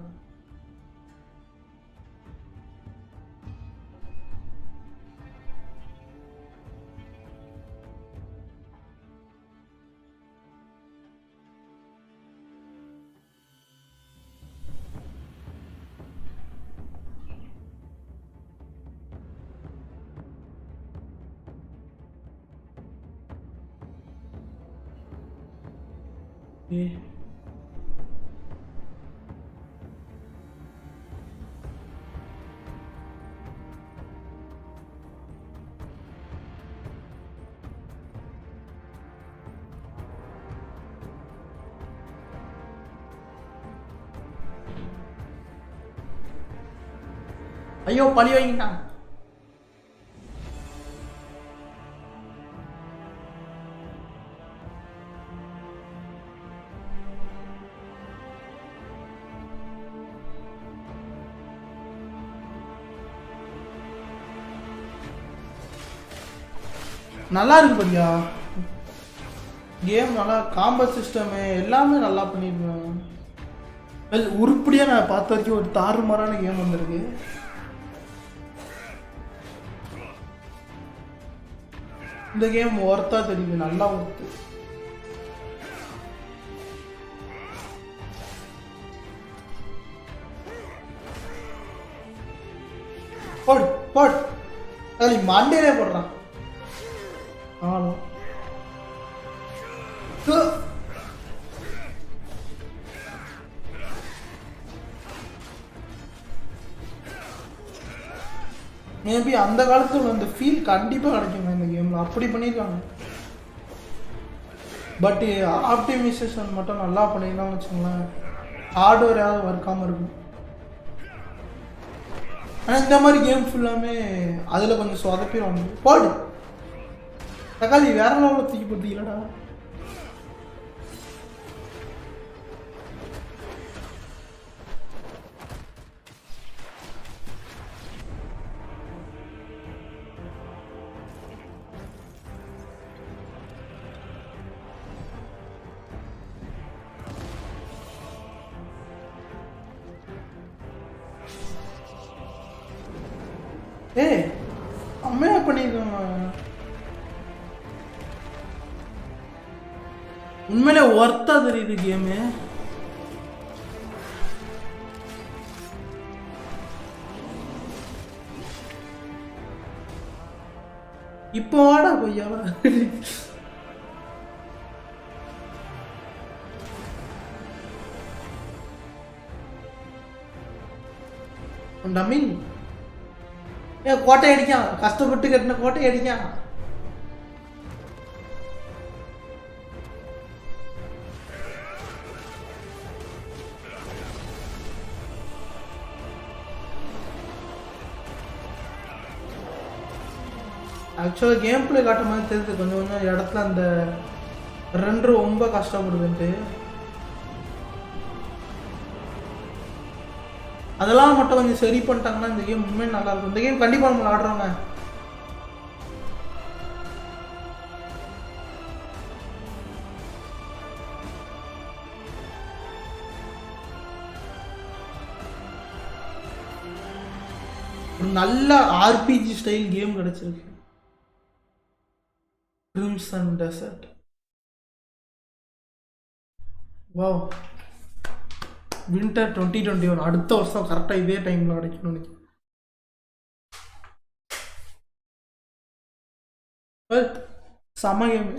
ஐயோ பழி வாங்கிட்டான். நல்லா இருக்கு பாத்தியா கேம், நல்லா காம்பட் சிஸ்டமு எல்லாமே நல்லா பண்ணியிருக்காங்க. உருப்படியாக நான் பார்த்த வரைக்கும் ஒரு தாறுமாறான கேம் வந்திருக்கு. இந்த கேம் ஒர்த்தா தெரியுது, நல்லா ஒர்த்து. போடு போடு, அது மண்டேலே போடுறான். ஆளும் மேபி அந்த காலத்துல அந்த ஃபீல் கண்டிப்பா கிடைக்குங்க இந்த கேம்ல, அப்படி பண்ணியிருக்காங்க. பட் ஆப்டிமைசேஷன் மட்டும் நல்லா பண்ணியிருந்தாங்கன்னு வச்சுக்கோங்களேன், ஹார்ட்வேர் ஏதாவது ஒர்க்காமல் இருக்கும். ஆனால் இந்த மாதிரி கேம் ஃபுல்லாமே அதில் கொஞ்சம் சொதப்பிடுவாங்க. போடு தக்காளி வேற லெவலில் தூக்கி போட்டீங்களடா. ஏய் அம்மையா பண்ணிருக்காங்க, உண்மையிலே ஒர்த்தா தெரியுது கேமு. இப்போ வாடா கொய்யாவா. டமின் கோட்டை அடிக்கான், கஷ்டப்பட்டு கட்டின கோட்டை அடிக்கான். ஆக்சுவலாக கேம் பிளே காட்டும் போது தெரியுது கொஞ்சம் கொஞ்சம் இடத்துல அந்த ரெண்டு ரொம்ப கஷ்டப்படுதுன்ட்டு. அதெல்லாம் மட்டும் கொஞ்சம் சரி பண்ணிட்டாங்கன்னா இந்த கேம் உண்மையாக நல்லா இருக்கும். இந்த கேம் கண்டிப்பாக நம்ம ஆடுறோங்க. ஒரு நல்ல ஆர்பிஜி ஸ்டைல் கேம் கிடைச்சிருக்கு. Crimson Desert. வாவ். வின்டர் 2021 அடுத்த வருஷம் கரெக்டாக இதே டைமில் கிடைக்கணும்னு. செம game.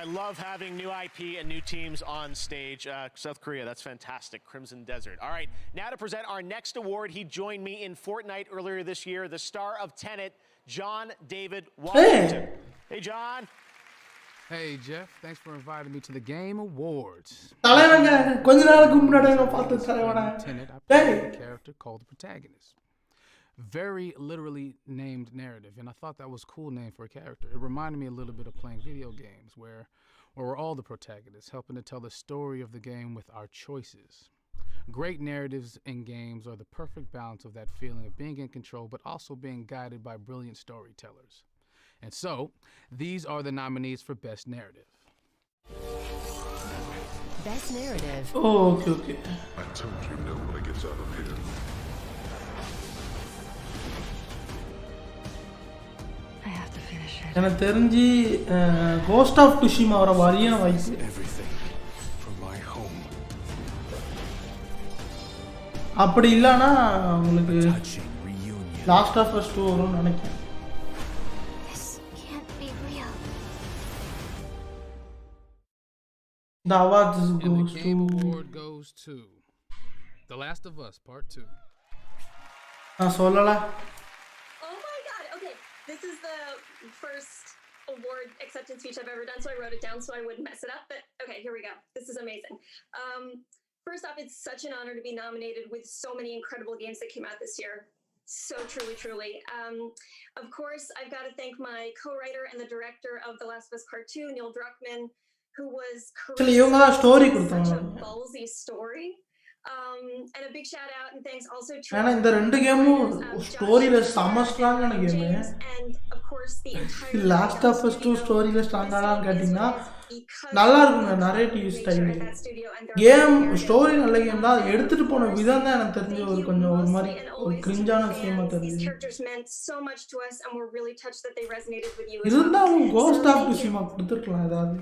I love having new IP and new teams on stage. South Korea, that's fantastic. Crimson Desert. All right, now to present our next award. He joined me in Fortnite earlier this year, the star of Tenet, John David Washington. Hey, John. Hey, Jeff. Thanks for inviting me to the Game Awards. Tenet, I played a character called the protagonist. Very literally named narrative, and I thought that was a cool name for a character. It reminded me a little bit of playing video games where we're all the protagonists, helping to tell the story of the game with our choices. Great narratives in games are the perfect balance of that feeling of being in control but also being guided by brilliant storytellers. And so, these are the nominees for Best Narrative. Best Narrative. Oh, okay. I told you no one gets out of here. எனக்கு தெரிஞ்சு cost of டுஷிமா வர வரியான வாய்ப்பு. அப்படி இல்லைன்னா உங்களுக்கு last of us 2 வரும்னு நினைக்கிறேன். The award goes to The Last of Us Part 2. நான் சொல்லல. This is the first award acceptance speech I've ever done, so I wrote it down so I wouldn't mess it up. But okay, here we go. This is amazing. First off, it's such an honor to be nominated with so many incredible games that came out this year. So truly. Of course, I've got to thank my co-writer and the director of The Last of Us Part 2, Neil Druckmann, who was such a ballsy story. And a big shout out and thanks also to ஏன்னா இந்த ரெண்டு கேமும் ஸ்டோரியில செம ஸ்ட்ராங்கான game. Last of us 2 ஸ்டோரியில ஸ்ட்ராங்கானான்னு கேட்டிங்கன்னா நல்லா இருக்குங்க. Narrative style game story நல்ல கேம் தான். எடுத்துட்டு போன விதம் தான் எனக்கு தெரிஞ்ச ஒரு கொஞ்சம் ஒரு மாதிரி ஒரு கிரிஞ்சான விஷயமா தெரியுது. இருந்தாலும் கோஸ்ட் ஆஃப் டுஷிமா கொடுத்துருக்கலாம் ஏதாவது.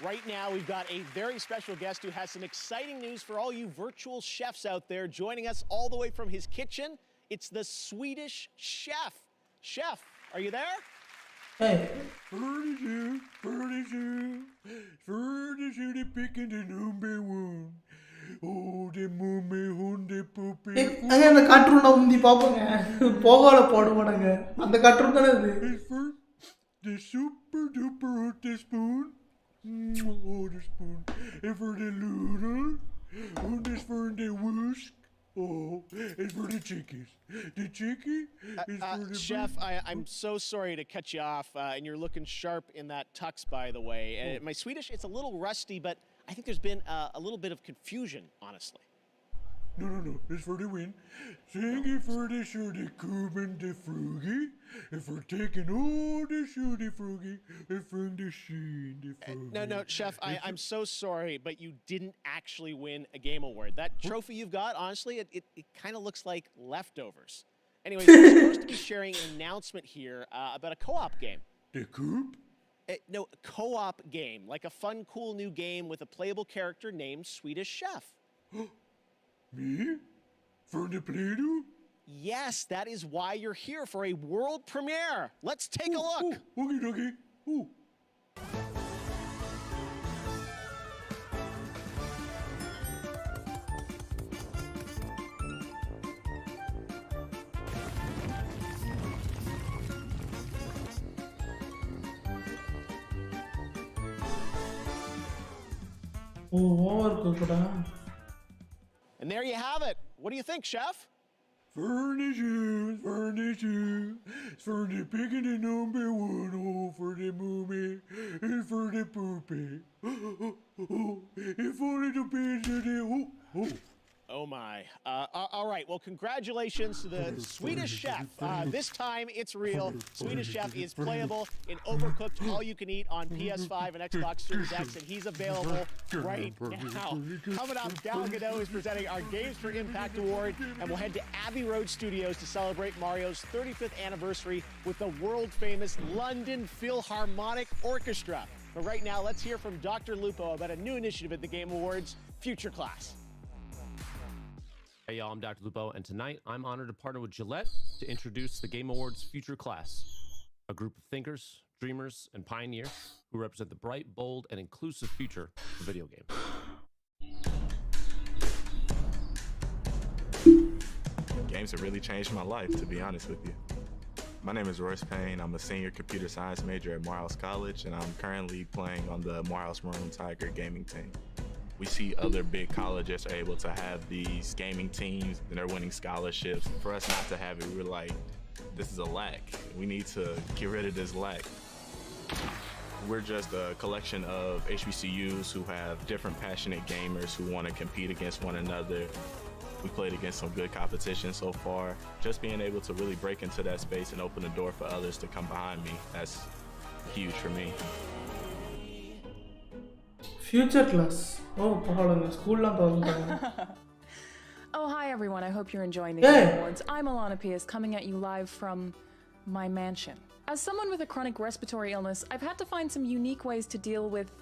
Right now, we've got a very special guest who has some exciting news for all you virtual chefs out there. Joining us all the way from his kitchen, it's the Swedish chef. Chef, are you there? Hey. Furniture, picking the number one. Oh, the mummy, hunde, poopy. அங்க அந்த cartoon நான் முந்தி பாப்பங்க. போகல போடுவானுங்க. அந்த cartoon தானே இது. The super duper hot spoon. Oh, the spoon. And for the noodle. Oh, this for the whisk. Oh, and for the chickens. The chicken is for the Chef, I'm so sorry to cut you off, and you're looking sharp in that tux, by the way. My Swedish, it's a little rusty, but I think there's been a little bit of confusion, honestly. No. It's for the win. Thank you for the shorty Kuben the Frugy. And for taking all the shorty Frugy and from the sheen the Frugy. No, Chef, I'm so sorry, but you didn't actually win a game award. That trophy you've got, honestly, it kind of looks like leftovers. Anyways, we're supposed to be sharing an announcement here about a co-op game. The Coop? No, a co-op game. Like a fun, cool new game with a playable character named Swedish Chef. Me? For the Play-Doh? Yes, that is why you're here for a world premiere. Let's take a look. Okay. Ooh. And there you have it. What do you think, Chef? Furniture, for the pig and the number one, oh, for the movie, and for the poopy. And for the pizza, Oh my. All right. Well, congratulations to the Swedish Chef. This time it's real. Swedish Chef is playable in Overcooked All You Can Eat on PS5 and Xbox Series X, and he's available right now. Coming up, Gal Gadot is presenting our Games for Impact Award, and we'll head to Abbey Road Studios to celebrate Mario's 35th anniversary with the world-famous London Philharmonic Orchestra. But right now, let's hear from Dr. Lupo about a new initiative at the Game Awards, Future Class. Hey y'all, I'm Dr. Lupo, and tonight I'm honored to partner with Gillette to introduce the Game Awards Future Class, a group of thinkers, dreamers, and pioneers who represent the bright, bold, and inclusive future of video games. Games have really changed my life, to be honest with you. My name is Royce Payne. I'm a senior computer science major at Morehouse College, and I'm currently playing on the Morehouse Maroon Tiger gaming team. We see other big colleges are able to have these gaming teams and they're winning scholarships. For us not to have it, we were like, this is a lack. We need to get rid of this lack. We're just a collection of HBCUs who have different passionate gamers who want to compete against one another. We played against some good competition so far. Just being able to really break into that space and open the door for others to come behind me, that's huge for me. Future Class. Oh, school. Oh, hi everyone. I hope you're enjoying the Game Awards. I'm Alana Pierce, coming at you live from my mansion. As someone with a chronic respiratory illness, I've had to find some unique ways to deal with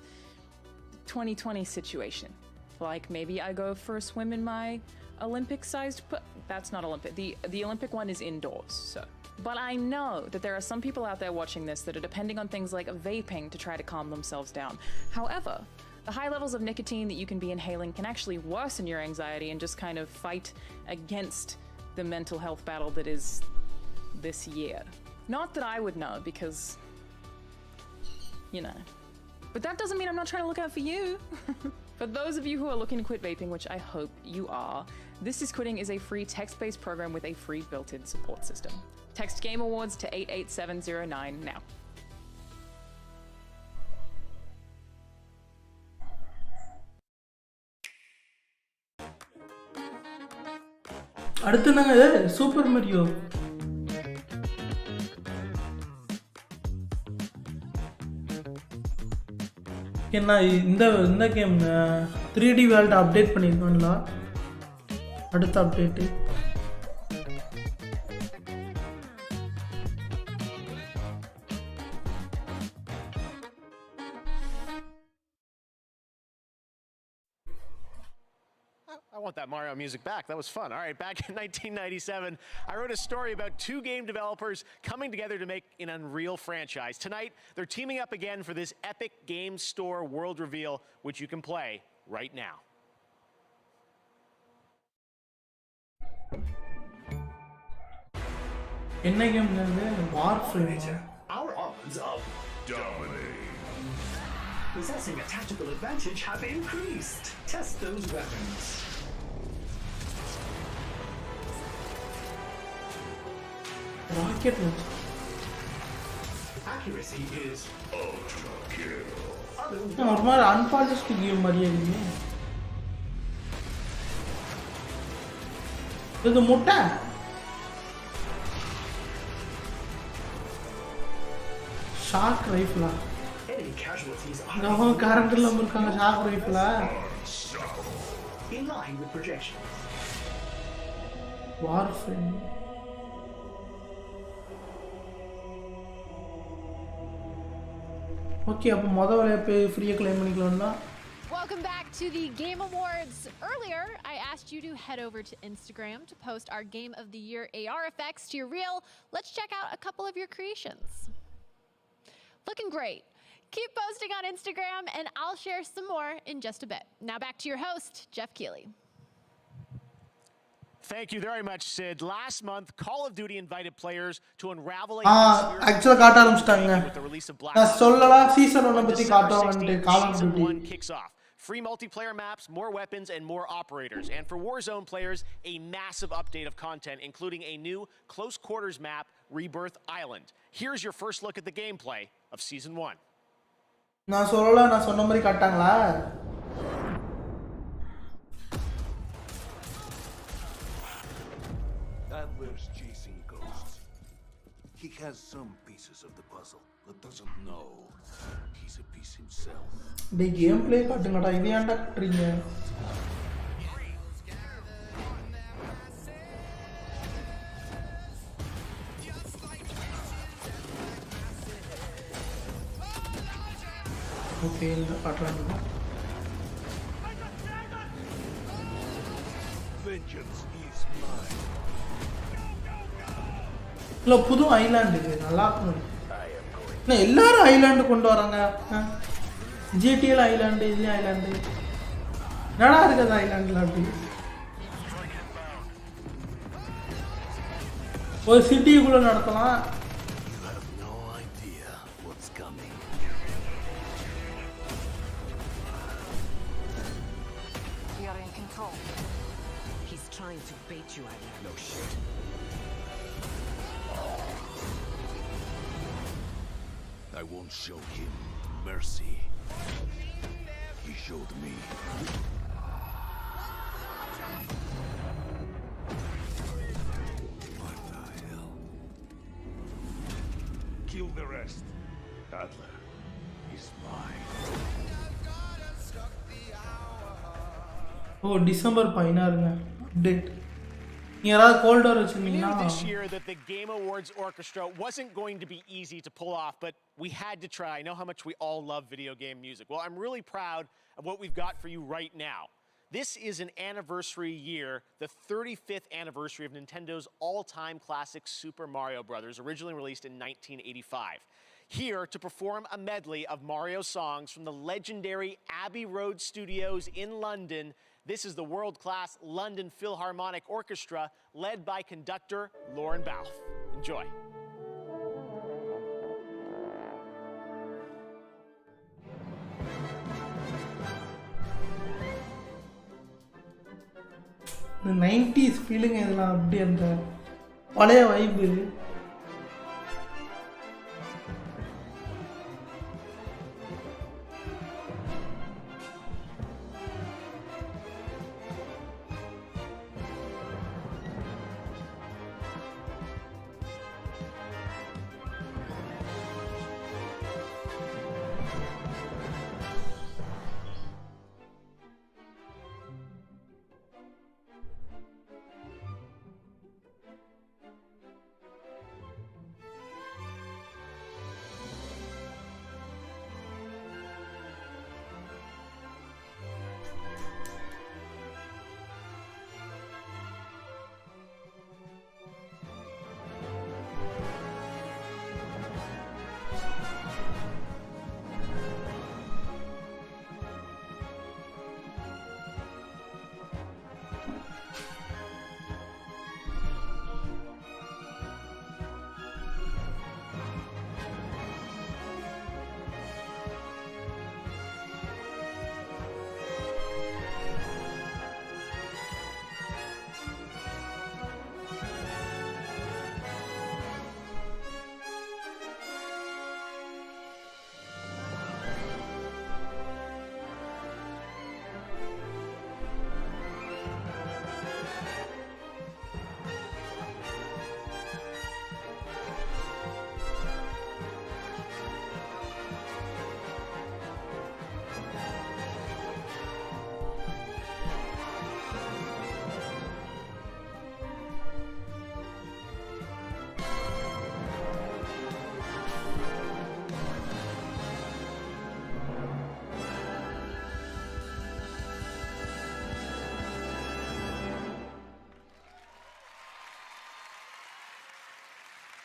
the 2020 situation. Like maybe I go for a swim in my Olympic-sized, that's not Olympic. The Olympic one is indoors, so. But I know that there are some people out there watching this that are depending on things like vaping to try to calm themselves down. However, the high levels of nicotine that you can be inhaling can actually worsen your anxiety and just kind of fight against the mental health battle that is this year. Not that I would know, because, you know. But that doesn't mean I'm not trying to look out for you. For those of you who are looking to quit vaping, which I hope you are, This Is Quitting is a free text-based program with a free built-in support system. Text Game Awards to 88709 now. அடுத்து என்னங்க இது super Mario என்ன இந்த game 3D world update பண்ணிருக்காங்களா அடுத்த update I want that Mario music back. That was fun. All right, back in 1997, I wrote a story about two game developers coming together to make an Unreal franchise. Tonight, they're teaming up again for this epic game store world reveal, which you can play right now. என்ன game இது வார்ஃப்ரேம் Our odds of dominating, possessing a tactical advantage have increased. Test those weapons. Rocket launch. Accuracy is ultra kill. Normal unpolished game மாதிரியே இருக்கு. இது முட்டை. Shock ரைஃபிளா. Any casualties are நம்ம கரண்ட்ல இருக்காங்க ஷாக் ரைஃபிளா. in line with projections. Warframe. Okay அப்ப முதல்ல போய் ஃப்ரீயா க்ளைம் பண்ணிக்கலாம்னா Welcome back to the Game Awards. Earlier, I asked you to head over to Instagram to post our Game of the Year AR effects to your reel. Let's check out a couple of your creations. Looking great. Keep posting on Instagram, and I'll share some more in just a bit. Now back to your host, Jeff Keighley. Thank you very much, Sid. Last month, Call of Duty invited players to unravel actually காட்ட ஆரம்பிச்சிட்டாங்க. நான் சொல்லலாம் season 1 பத்தி காட்டுவாங்கன்னு Call of Duty kicks off. Free multiplayer maps, more weapons, and more operators. And for Warzone players, a massive update of content, including a new close quarters map, Rebirth Island. Here's your first look at the gameplay of Season 1. நான் சொல்லலாம் நான் சொன்ன மாதிரி காட்டாங்களா? Adler's chasing ghosts. He has some pieces of the puzzle, but doesn't know he's a piece himself. The gameplay காட்டுங்கடா இது ஏன்டா காட்றீங்க? Okay, காட்றாங்க. Vengeance is mine. இல்ல புது island இது நல்லா இருக்கும். நான் எல்லாரும் ஐலாண்ட் கொண்டு வராங்க. ஜிடிஎல் ஐலாண்ட் இது ஐலாண்ட். என்னடா இருக்குது ஐலாண்ட்ல அப்படி? ஒரு சிட்டிக்குள்ள நடத்தலாம். Trying to bait you out of no shit. I won't show him mercy. He showed me. What the hell? Kill the rest. Adler is mine. Oh, December 16 update. We knew this year that the Game Awards orchestra wasn't going to be easy to pull off, but we had to try. I know how much we all love video game music. Well, I'm really proud of what we've got for you right now. This is an anniversary year, the 35th anniversary of Nintendo's all-time classic Super Mario Bros., originally released in 1985. Here to perform a medley of Mario songs from the legendary Abbey Road Studios in London, this is the world-class London Philharmonic Orchestra, led by conductor Lauren Balfe. Enjoy. The 90s feeling இதெல்லாம் அப்படி அந்த பழைய vibe.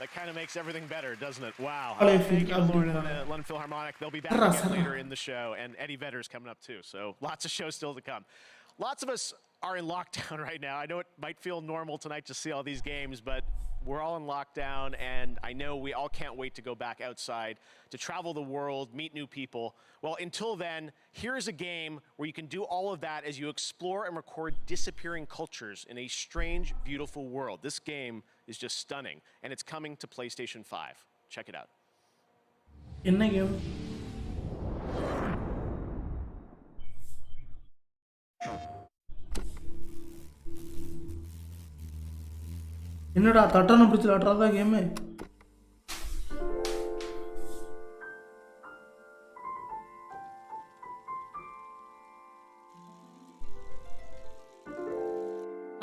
That kind of makes everything better, doesn't it? Wow. Hello, Thank you to Lauren and Phil. the London Philharmonic. They'll be back again later in the show, and Eddie Vedder's coming up too. So lots of shows still to come. Lots of us are in lockdown right now. I know it might feel normal tonight to see all these games, but we're all in lockdown, and I know we all can't wait to go back outside, to travel the world, meet new people. Well, until then, here's a game where you can do all of that as you explore and record disappearing cultures in a strange, beautiful world. This game is just stunning, and it's coming to PlayStation 5. Check it out. என்ன game? என்னடா தட்டன பிடிச்சு விளையாடுறதா game?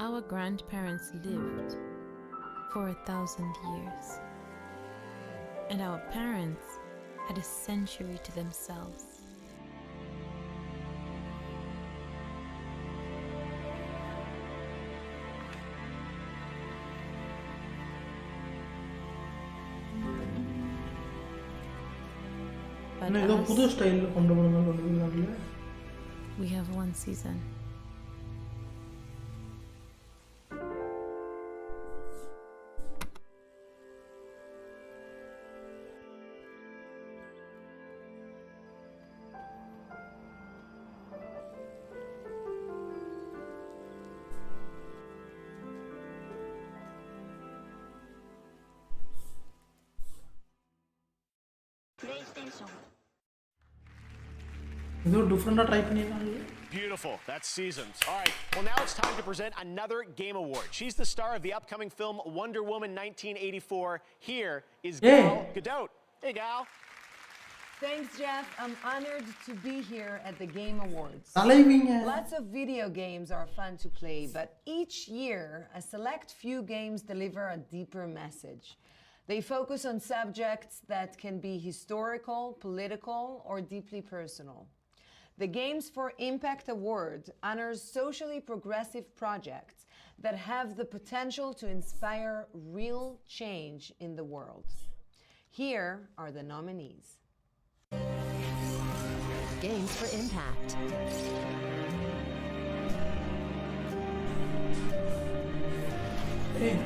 Our grandparents lived for 1,000 years, and our parents had a century to themselves. But ஏதோ புது ஸ்டைல்ல கொண்டு வரணும்னு we have one season. Beautiful. That's seasons. All right. Well, now it's time to present another Game Award. She's the star of the upcoming film Wonder Woman 1984. Here is Gal Gadot. Hey, Gal. Thanks, Jeff. I'm honored to be here at the Game Awards. Lots of video games are fun to play, but each year, a select few games deliver a deeper message. They focus on subjects that can be historical, political, or deeply personal. The Games for Impact Award honors socially progressive projects that have the potential to inspire real change in the world. Here are the nominees. Games for Impact. Hey.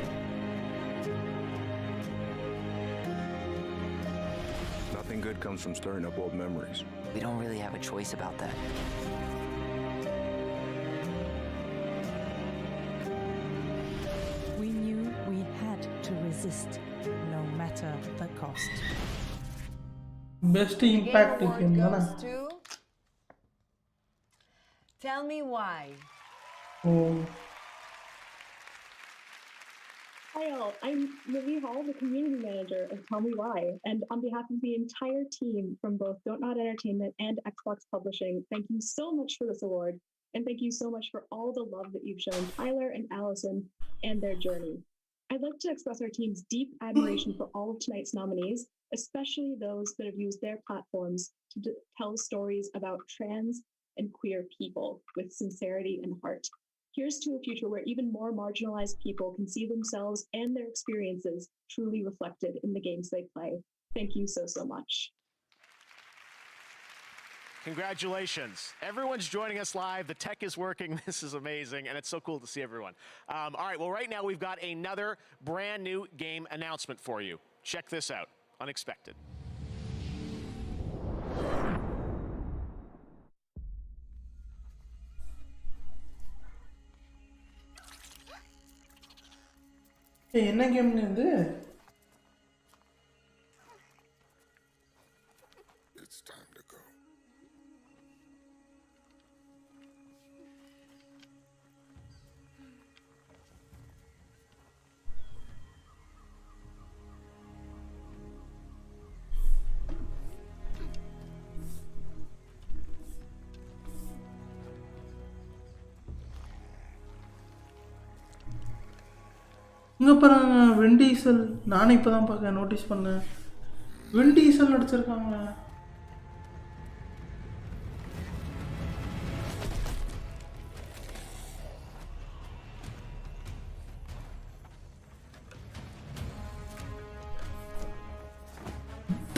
Nothing good comes from stirring up old memories. We don't really have a choice about that. We knew we had to resist, no matter the cost. Best impact The Game Award goes to Tell Me Why. Oh. Hi all, I'm Livy Hall, the community manager of Tell Me Why, and on behalf of the entire team from both Don't Nod Entertainment and Xbox Publishing, thank you so much for this award, and thank you so much for all the love that you've shown Tyler and Allison and their journey. I'd like to express our team's deep admiration for all of tonight's nominees, especially those that have used their platforms to tell stories about trans and queer people with sincerity and heart. Here's to a future where even more marginalized people can see themselves and their experiences truly reflected in the games they play. Thank you so, so much. Congratulations. Everyone's joining us live. The tech is working. This is amazing, and it's so cool to see everyone. All right, well, right now we've got another brand new game announcement for you. Check this out. Unexpected. என்ன கேம்னு இது? It's time to go. இங்க பாருங்க Vin Diesel. நானே இப்பதான் பார்க்க notice பண்ணேன். Vin Diesel நடிச்சிருக்காங்க.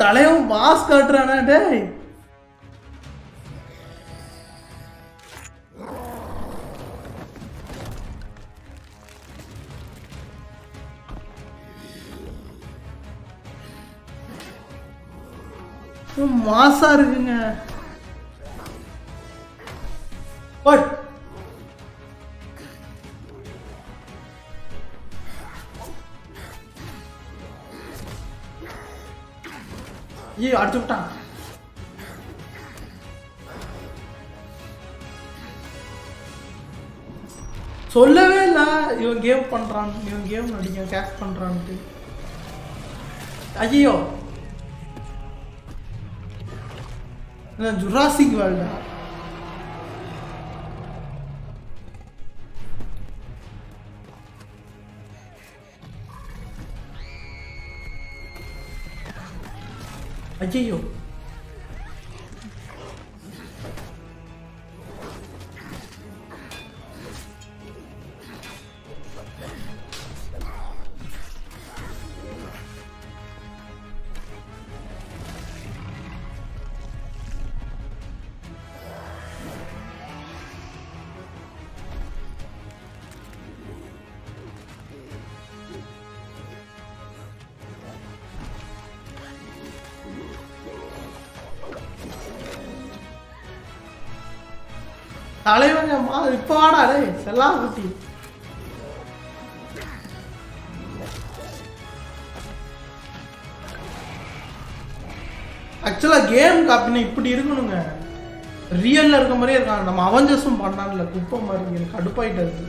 தலைவன் மாஸ் காட்டுறானா டேய். மாசா இருக்குங்க. பட் ஏய் அடிச்சு விட்டான். சொல்லவே இல்ல இவன் கேம் பண்றான், இவன் கேம் நடிக்க கேஷ் பண்றான்ட்டு. ஐயோ ஜுராசிக் வேர்ல்டா. ஐயோ தலைவன் இப்ப வாடா டேய் செல்லா குட்டி. ஆக்சுவலா கேம் காப்பினா இப்படி இருக்கணுங்க, ரியல்ல இருக்க மாதிரியே இருக்காங்க. நம்ம அவெஞ்சர்ஸும் பண்ணான்ல குப்பை மாதிரி, எனக்கு கடுப்பாயிட்டது.